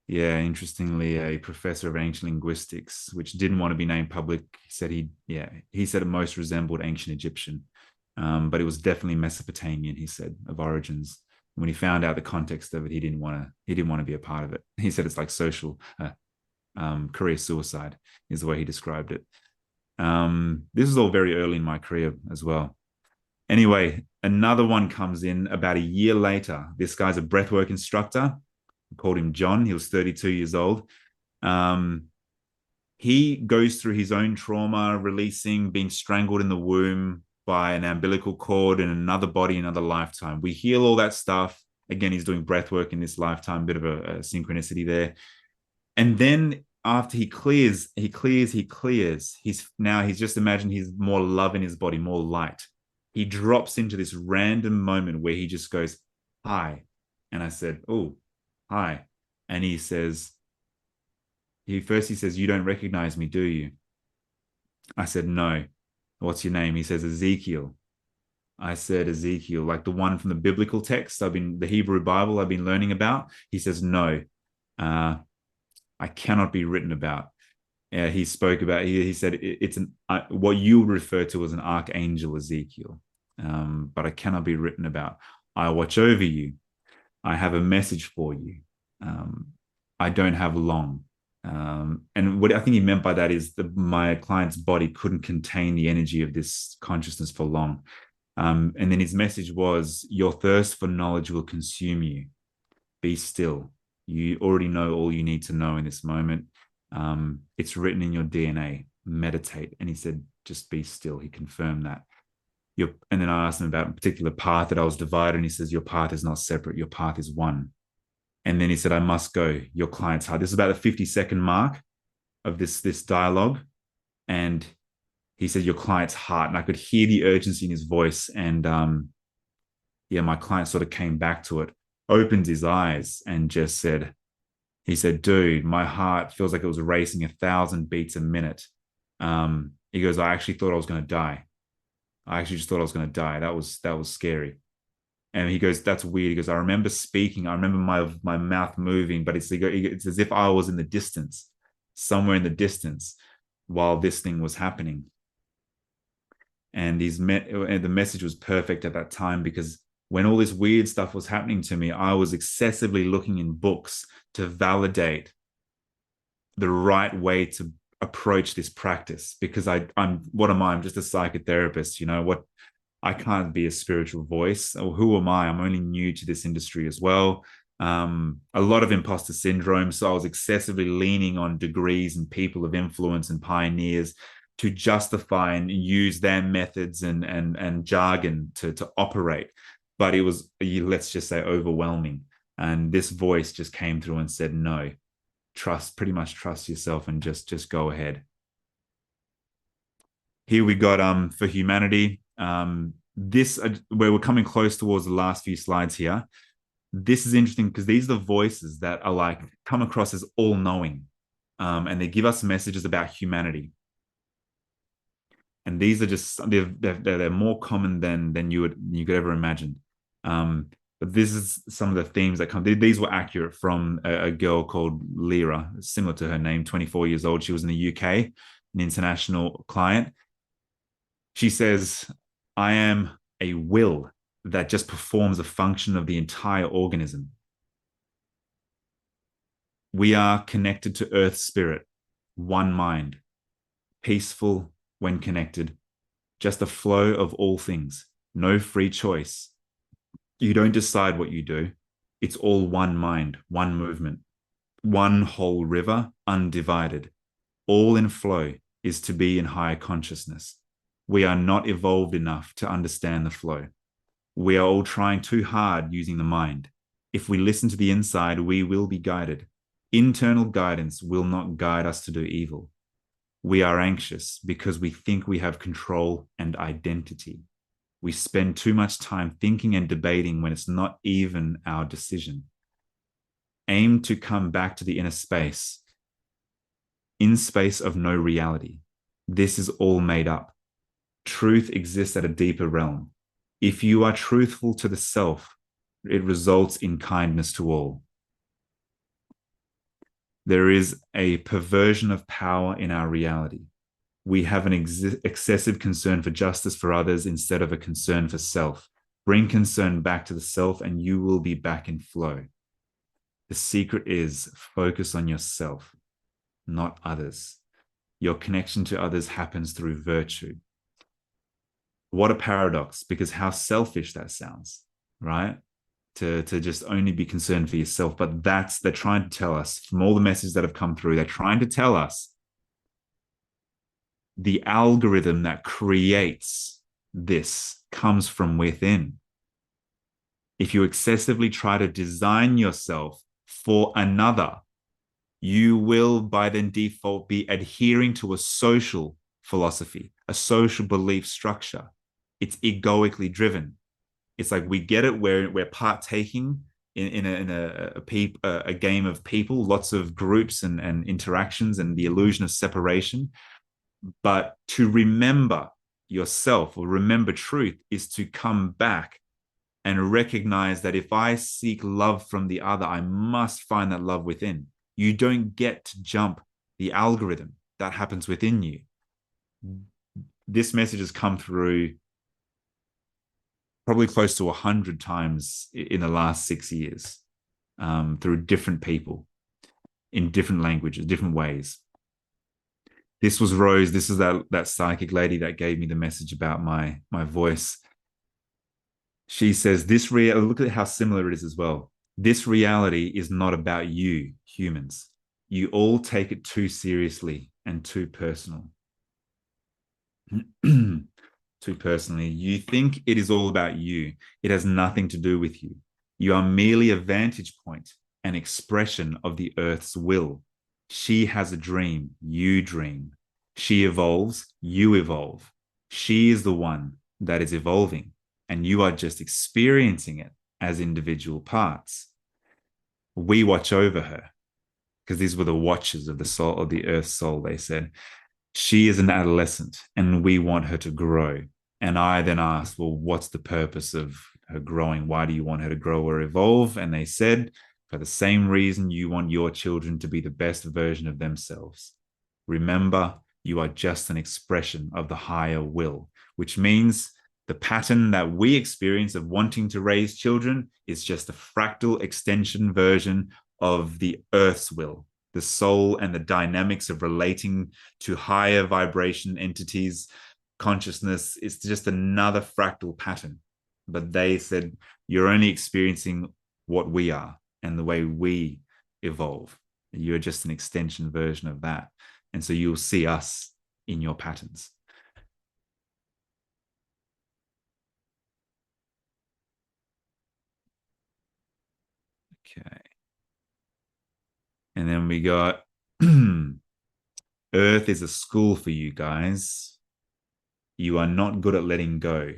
interestingly, a professor of ancient linguistics, which didn't want to be named public, said he said it most resembled ancient Egyptian, but it was definitely Mesopotamian, he said, of origins. When he found out the context of it, he didn't want to be a part of it. He said it's like social career suicide is the way he described it. This is all very early in my career as well. Anyway, another one comes in about a year later. This guy's a breathwork instructor. I called him John. He was 32 years old. He goes through his own trauma, releasing, being strangled in the womb by an umbilical cord in another body, another lifetime. We heal all that stuff. Again, he's doing breathwork in this lifetime, bit of a synchronicity there. And then after he clears, he's just imagined he's more love in his body, more light. He drops into this random moment where he just goes, hi. And I said, oh, hi. And he says, you don't recognize me, do you? I said, no. What's your name? He says, Ezekiel. I said, Ezekiel, like the one from the biblical text, the Hebrew Bible I've been learning about. He says, no. I cannot be written about. He spoke about, he said, it's what you refer to as an archangel, Ezekiel, but I cannot be written about. I watch over you. I have a message for you. I don't have long. And what I think he meant by that is that my client's body couldn't contain the energy of this consciousness for long. And then his message was, your thirst for knowledge will consume you. Be still. You already know all you need to know in this moment. It's written in your DNA. Meditate. And he said, just be still. He confirmed that. And then I asked him about a particular path that I was divided. And he says, your path is not separate. Your path is one. And then he said, I must go. Your client's heart. This is about the 50-second mark of this dialogue. And he said, your client's heart. And I could hear the urgency in his voice. And my client sort of came back to it, opened his eyes and just said, he said, dude, my heart feels like it was racing 1,000 beats a minute. He goes, I actually thought I was going to die. I actually just thought I was going to die. That was scary. And he goes, that's weird. He goes, I remember speaking. I remember my mouth moving, but it's as if I was in the distance, somewhere in the distance while this thing was happening. And the message was perfect at that time, because when all this weird stuff was happening to me, I was excessively looking in books to validate the right way to approach this practice, because I'm what am I? I'm just a psychotherapist. What, I can't be a spiritual voice. Or who am I? I'm only new to this industry as well. A lot of imposter syndrome. So I was excessively leaning on degrees and people of influence and pioneers to justify and use their methods and jargon to operate. But it was, let's just say, overwhelming. And this voice just came through and said, no, pretty much trust yourself and just go ahead. Here we got for humanity. This where we're coming close towards the last few slides here. This is interesting because these are the voices that are like come across as all-knowing, and they give us messages about humanity. And these are just they're more common than you could ever imagine. But this is some of the themes that come. These were accurate from a girl called Lyra, similar to her name, 24 years old. She was in the UK, an international client. She says, I am a will that just performs a function of the entire organism. We are connected to Earth spirit, one mind, peaceful when connected, just a flow of all things, no free choice. You don't decide what you do. It's all one mind, one movement, one whole river, undivided. All in flow is to be in higher consciousness. We are not evolved enough to understand the flow. We are all trying too hard using the mind. If we listen to the inside, we will be guided. Internal guidance will not guide us to do evil. We are anxious because we think we have control and identity. We spend too much time thinking and debating when it's not even our decision. Aim to come back to the inner space, in space of no reality. This is all made up. Truth exists at a deeper realm. If you are truthful to the self, it results in kindness to all. There is a perversion of power in our reality. We have an excessive concern for justice for others instead of a concern for self. Bring concern back to the self and you will be back in flow. The secret is focus on yourself, not others. Your connection to others happens through virtue. What a paradox, because how selfish that sounds, right? To just only be concerned for yourself. But they're trying to tell us from all the messages that have come through, they're trying to tell us the algorithm that creates this comes from within. If you excessively try to design yourself for another, you will by then default be adhering to a social philosophy, a social belief structure. It's egoically driven. It's like we get it, we're partaking in a game of people, lots of groups and interactions and the illusion of separation. But to remember yourself or remember truth is to come back and recognize that if I seek love from the other, I must find that love within. You don't get to jump the algorithm that happens within you. This message has come through probably close to 100 times in the last 6 years, through different people in different languages, different ways. This was Rose. This is that psychic lady that gave me the message about my voice. She says, look at how similar it is as well. This reality is not about you, humans. You all take it too seriously and too personal. Too personally. You think it is all about you. It has nothing to do with you. You are merely a vantage point, an expression of the earth's will. She has a dream, you dream. She evolves, you evolve. She is the one that is evolving, and you are just experiencing it as individual parts. We watch over her, because these were the watchers of the soul, of the earth's soul, they said. She is an adolescent, and we want her to grow. And I then asked, well, what's the purpose of her growing? Why do you want her to grow or evolve? And they said, for the same reason you want your children to be the best version of themselves. Remember, you are just an expression of the higher will, which means the pattern that we experience of wanting to raise children is just a fractal extension version of the earth's will, the soul and the dynamics of relating to higher vibration entities, consciousness. It's just another fractal pattern. But they said, you're only experiencing what we are and the way we evolve. You're just an extension version of that. And so you'll see us in your patterns. Okay. And then we got Earth is a school for you guys. You are not good at letting go.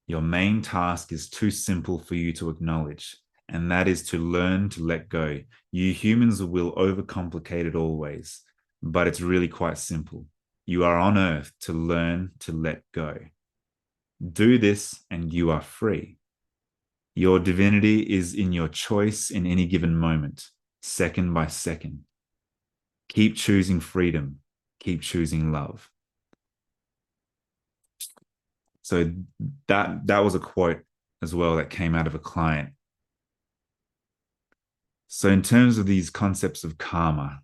Your main task is too simple for you to acknowledge, and that is to learn to let go. You humans will overcomplicate it always, but it's really quite simple. You are on Earth to learn to let go. Do this and you are free. Your divinity is in your choice in any given moment, second by second. Keep choosing freedom. Keep choosing love. So that was a quote as well that came out of a client. So in terms of these concepts of karma,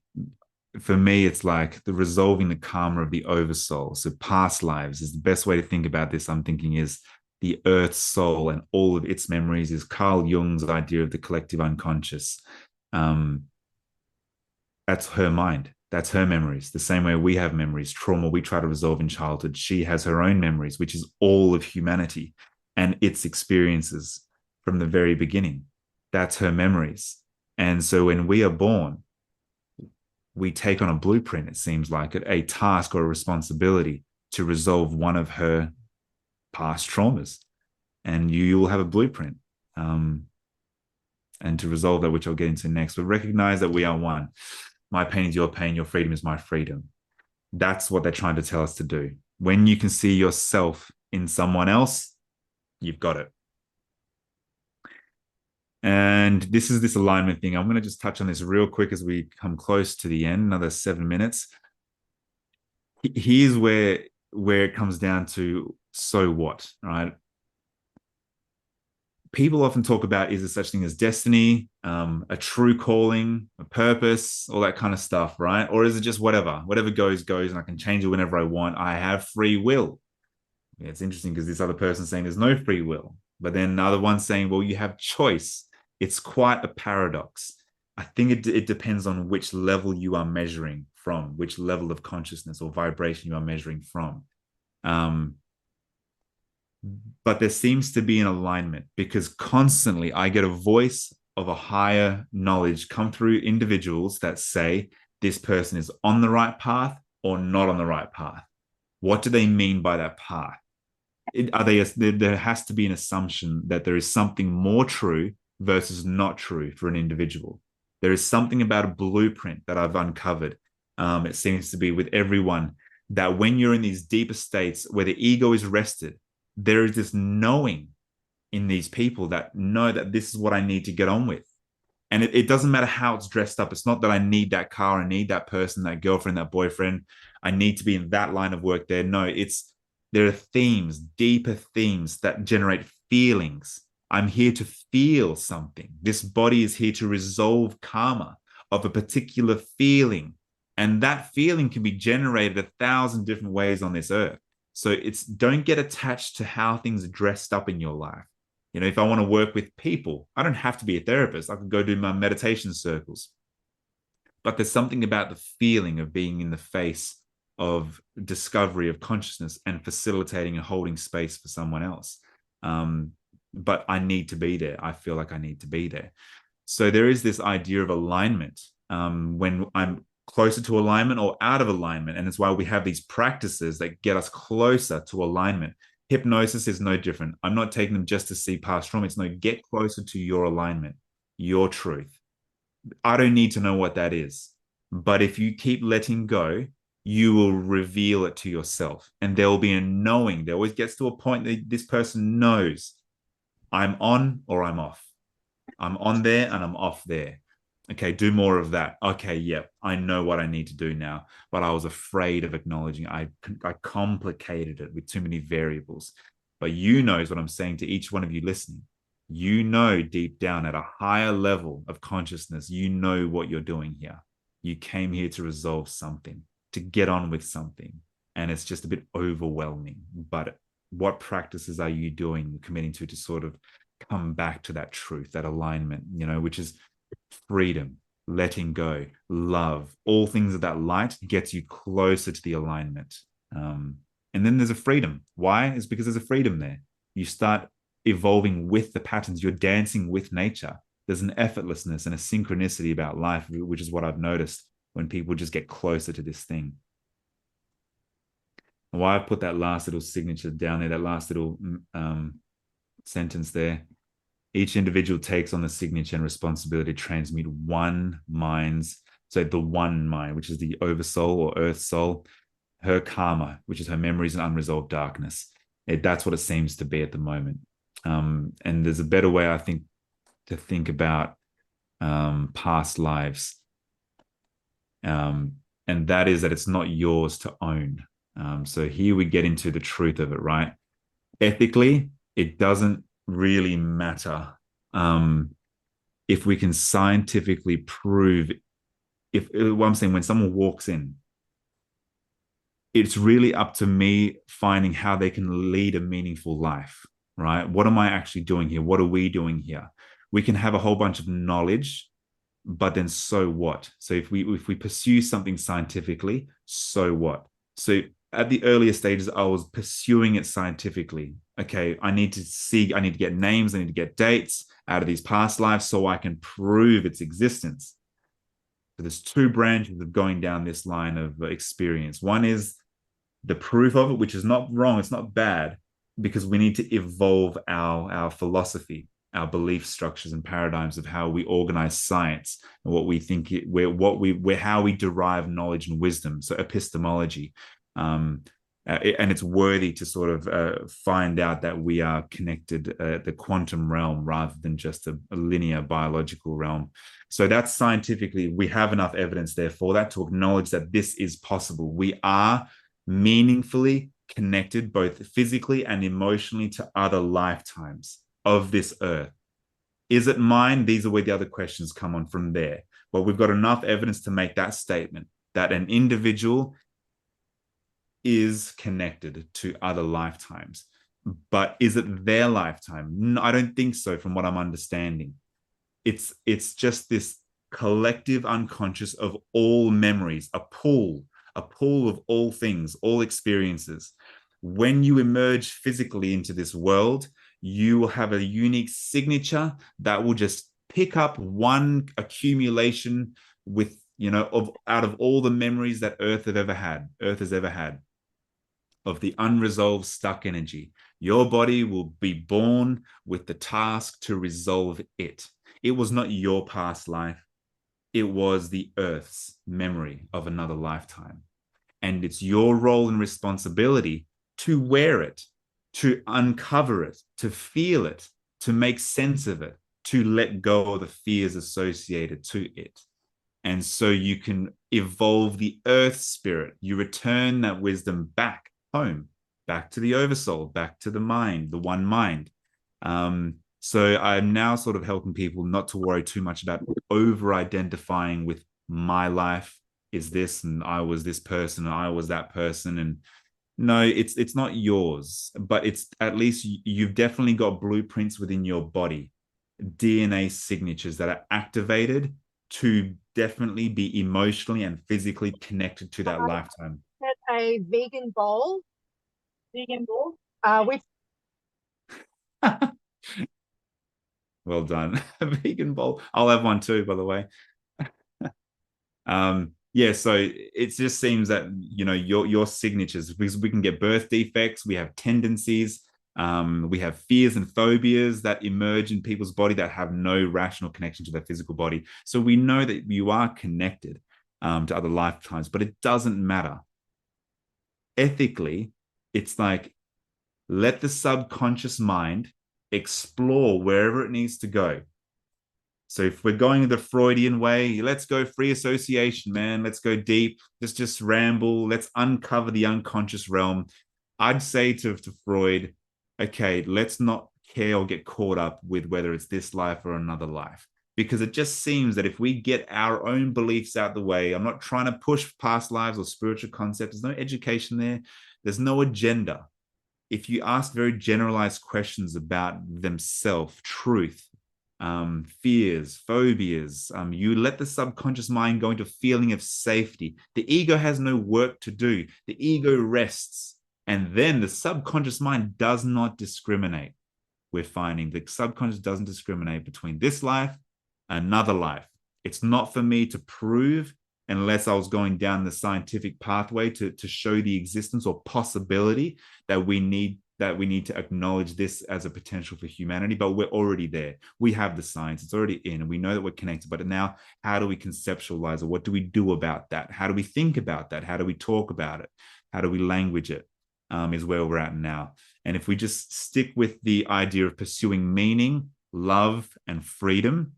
for me, it's like the resolving the karma of the oversoul. So past lives is the best way to think about this. I'm thinking is the earth soul and all of its memories is Carl Jung's idea of the collective unconscious. That's her mind. That's her memories. The same way we have memories, trauma we try to resolve in childhood. She has her own memories, which is all of humanity and its experiences from the very beginning. That's her memories. And so when we are born, we take on a blueprint, it seems like, a task or a responsibility to resolve one of her past traumas. And you will have a blueprint. And to resolve that, which I'll get into next, but recognize that we are one. My pain is your pain, your freedom is my freedom. That's what they're trying to tell us to do. When you can see yourself in someone else, you've got it. And this is this alignment thing. I'm going to just touch on this real quick as we come close to the end, another 7 minutes. Here's where it comes down to, so what, right? People often talk about, is there such thing as destiny, a true calling, a purpose, all that kind of stuff, right? Or is it just whatever goes, and I can change it whenever I want. I have free will. Yeah, it's interesting because this other person saying there's no free will, but then another one saying, well, you have choice. It's quite a paradox. I think it depends on which level you are measuring from, which level of consciousness or vibration you are measuring from. But there seems to be an alignment because constantly I get a voice of a higher knowledge come through individuals that say this person is on the right path or not on the right path. What do they mean by that path? There has to be an assumption that there is something more true versus not true for an individual. There is something about a blueprint that I've uncovered. It seems to be with everyone that when you're in these deeper states where the ego is rested, there is this knowing in these people that know that this is what I need to get on with. And it doesn't matter how it's dressed up. It's not that I need that car, I need that person, that girlfriend, that boyfriend. I need to be in that line of work there. No, there are themes, deeper themes that generate feelings. I'm here to feel something. This body is here to resolve karma of a particular feeling. And that feeling can be generated 1,000 different ways on this earth. So don't get attached to how things are dressed up in your life. You know, if I want to work with people, I don't have to be a therapist. I can go do my meditation circles. But there's something about the feeling of being in the face of discovery of consciousness and facilitating and holding space for someone else. But I need to be there. I feel like I need to be there. So there is this idea of alignment when I'm closer to alignment or out of alignment. And it's why we have these practices that get us closer to alignment. Hypnosis is no different. I'm not taking them just to see past trauma. It's no, get closer to your alignment, your truth. I don't need to know what that is. But if you keep letting go, you will reveal it to yourself. And there will be a knowing. There always gets to a point that this person knows I'm on or I'm off. I'm on there and I'm off there. Okay, do more of that. Okay, yep, I know what I need to do now, but I was afraid of acknowledging. I complicated it with too many variables. But you know is what I'm saying to each one of you listening. You know deep down at a higher level of consciousness, you know what you're doing here. You came here to resolve something, to get on with something. And it's just a bit overwhelming. But what practices are you doing, committing to sort of come back to that truth, that alignment, which is freedom, letting go, love, all things of that light gets you closer to the alignment. And then there's a freedom. Why? It's because there's a freedom there. You start evolving with the patterns. You're dancing with nature. There's an effortlessness and a synchronicity about life, which is what I've noticed when people just get closer to this thing. Why I put that last little signature down there, that last little sentence there. Each individual takes on the signature and responsibility to transmute one mind's, so the one mind, which is the oversoul or earth soul, her karma, which is her memories and unresolved darkness. That's what it seems to be at the moment. And there's a better way, I think, to think about past lives. And that is that it's not yours to own. So here we get into the truth of it, right? Ethically, it doesn't really matter if we can scientifically prove, what I'm saying, when someone walks in, it's really up to me finding how they can lead a meaningful life, right? What am I actually doing here? What are we doing here? We can have a whole bunch of knowledge, but then so what? So if we pursue something scientifically, so what? So at the earlier stages, I was pursuing it scientifically. Okay, I need to get names, I need to get dates out of these past lives so I can prove its existence. So there's two branches of going down this line of experience. One is the proof of it, which is not wrong, it's not bad, because we need to evolve our philosophy, our belief structures and paradigms of how we organize science and what we think how we derive knowledge and wisdom. So epistemology. And it's worthy to sort of find out that we are connected at the quantum realm rather than just a linear biological realm. So that's scientifically, we have enough evidence there for that to acknowledge that this is possible. We are meaningfully connected both physically and emotionally to other lifetimes of this earth. Is it mine? These are where the other questions come on from there. But we've got enough evidence to make that statement that an individual is connected to other lifetimes. But is it their lifetime? No, I don't think so, from what I'm understanding. It's just this collective unconscious of all memories, a pool of all things, all experiences. When you emerge physically into this world, you will have a unique signature that will just pick up one accumulation with, out of all the memories that Earth has ever had of the unresolved stuck energy. Your body will be born with the task to resolve it. It was not your past life. It was the Earth's memory of another lifetime. And it's your role and responsibility to wear it, to uncover it, to feel it, to make sense of it, to let go of the fears associated to it. And so you can evolve the earth spirit. You return that wisdom back home, back to the oversoul, back to the mind, the one mind. So I'm now sort of helping people not to worry too much about over-identifying with my life is this, and I was this person, and I was that person. And no, it's not yours, but it's at least you've definitely got blueprints within your body, DNA signatures that are activated to definitely be emotionally and physically connected to that lifetime. A vegan bowl. With Well done. A vegan bowl. I'll have one too, by the way. Yeah, so it just seems that your signatures, because we can get birth defects, we have tendencies, we have fears and phobias that emerge in people's body that have no rational connection to their physical body. So we know that you are connected to other lifetimes, but it doesn't matter. Ethically, it's like, let the subconscious mind explore wherever it needs to go. So if we're going the Freudian way, let's go free association, man. Let's go deep. Let's just ramble. Let's uncover the unconscious realm. I'd say to Freud, okay, let's not care or get caught up with whether it's this life or another life, because it just seems that if we get our own beliefs out the way, I'm not trying to push past lives or spiritual concepts. There's no education there. There's no agenda. If you ask very generalized questions about themselves, truth, fears, phobias, you let the subconscious mind go into a feeling of safety. The ego has no work to do. The ego rests. And then the subconscious mind does not discriminate. We're finding the subconscious doesn't discriminate between this life, another life. It's not for me to prove, unless I was going down the scientific pathway to show the existence or possibility that we need to acknowledge this as a potential for humanity. But we're already there. We have the science. It's already in, and we know that we're connected. But now, how do we conceptualize it? What do we do about that? How do we think about that? How do we talk about it? How do we language it? Is where we're at now. And if we just stick with the idea of pursuing meaning, love, and freedom,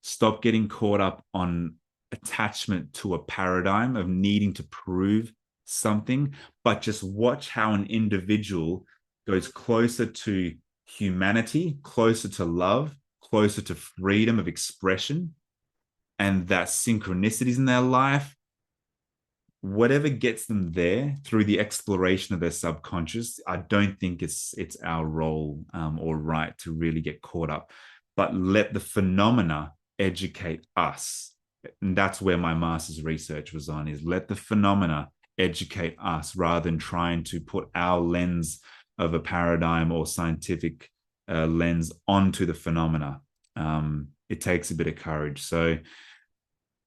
stop getting caught up on attachment to a paradigm of needing to prove something, but just watch how an individual goes closer to humanity, closer to love, closer to freedom of expression, and that synchronicities in their life, whatever gets them there through the exploration of their subconscious. I don't think it's our role or right to really get caught up, but let the phenomena educate us. And that's where my master's research was on, is let the phenomena educate us rather than trying to put our lens of a paradigm or scientific lens onto the phenomena. It takes a bit of courage. So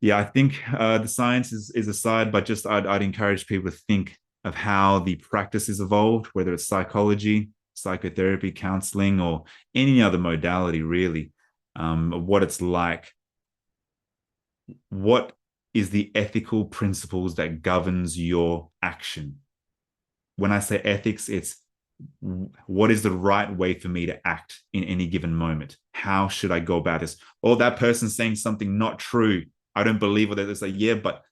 yeah, I think the science is aside, but just I'd encourage people to think of how the practice has evolved, whether it's psychology, psychotherapy, counselling, or any other modality, really, what it's like. What is the ethical principles that governs your action? When I say ethics, it's what is the right way for me to act in any given moment? How should I go about this? Oh, that person's saying something not true. I don't believe what they're saying. Yeah, but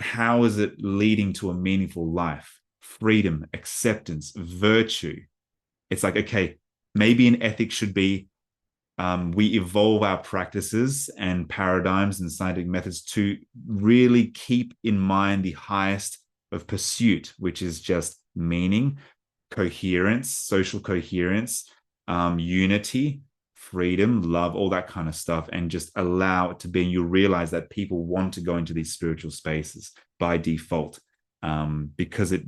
how is it leading to a meaningful life? Freedom, acceptance, virtue. It's like, okay, maybe an ethic should be we evolve our practices and paradigms and scientific methods to really keep in mind the highest of pursuit, which is just meaning, coherence, social coherence, unity, freedom, love, all that kind of stuff, and just allow it to be. And you realize that people want to go into these spiritual spaces by default, because it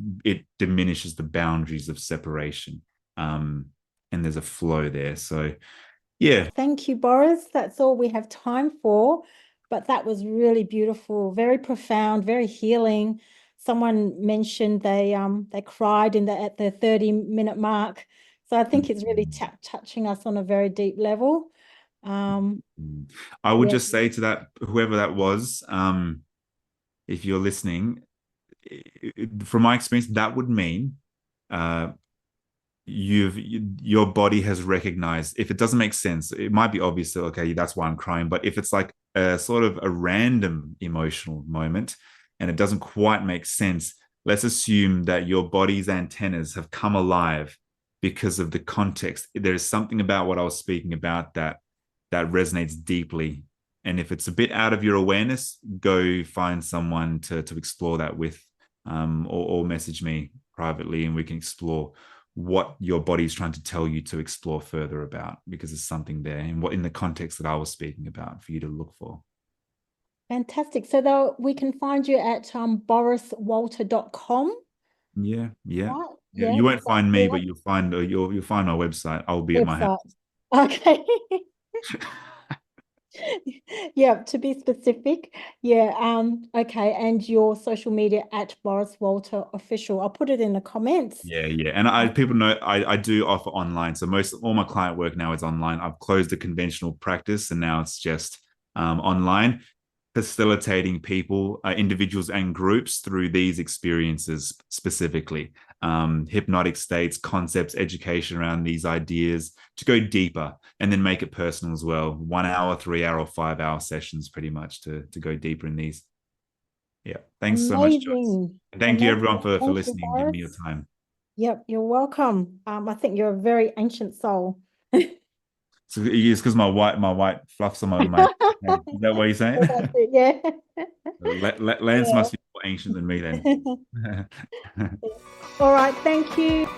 diminishes the boundaries of separation, and there's a flow there. So yeah. Thank you, Boris. That's all we have time for. But that was really beautiful, very profound, very healing. Someone mentioned they cried at the 30-minute mark. So I think it's really touching us on a very deep level. I would just say to that, whoever that was, if you're listening, from my experience, that would mean your body has recognized. If it doesn't make sense, it might be obvious that, okay, that's why I'm crying. But if it's like a sort of a random emotional moment and it doesn't quite make sense, let's assume that your body's antennas have come alive because of the context. There is something about what I was speaking about that resonates deeply. And if it's a bit out of your awareness, go find someone to explore that with, or message me privately and we can explore what your body is trying to tell you to explore further about, because there's something there in what in the context that I was speaking about for you to look for. Fantastic. So we can find you at boriswalter.com. Yeah. Right? Yeah. Yeah, You won't find me, yeah. but you'll find my website. I'll be at my house. Okay. Yeah, to be specific. Yeah, okay. And your social media at Boris Walter Official. I'll put it in the comments. Yeah. And people know I do offer online. So all my client work now is online. I've closed the conventional practice and now it's just online, facilitating people, individuals and groups through these experiences specifically. Hypnotic states, concepts, education around these ideas to go deeper and then make it personal as well. 1 hour, 3 hour, or 5 hour sessions pretty much to go deeper in these. Yeah. Thanks so much, Joyce. Amazing. And thank you everyone for Thank you, listening and giving me your Boris. time. Yep, you're welcome. I think you're a very ancient soul. So it's because my white fluffs on my hand. Is that what you're saying? So that's it, yeah. Lance Yeah. must be more ancient than me then. All right, thank you.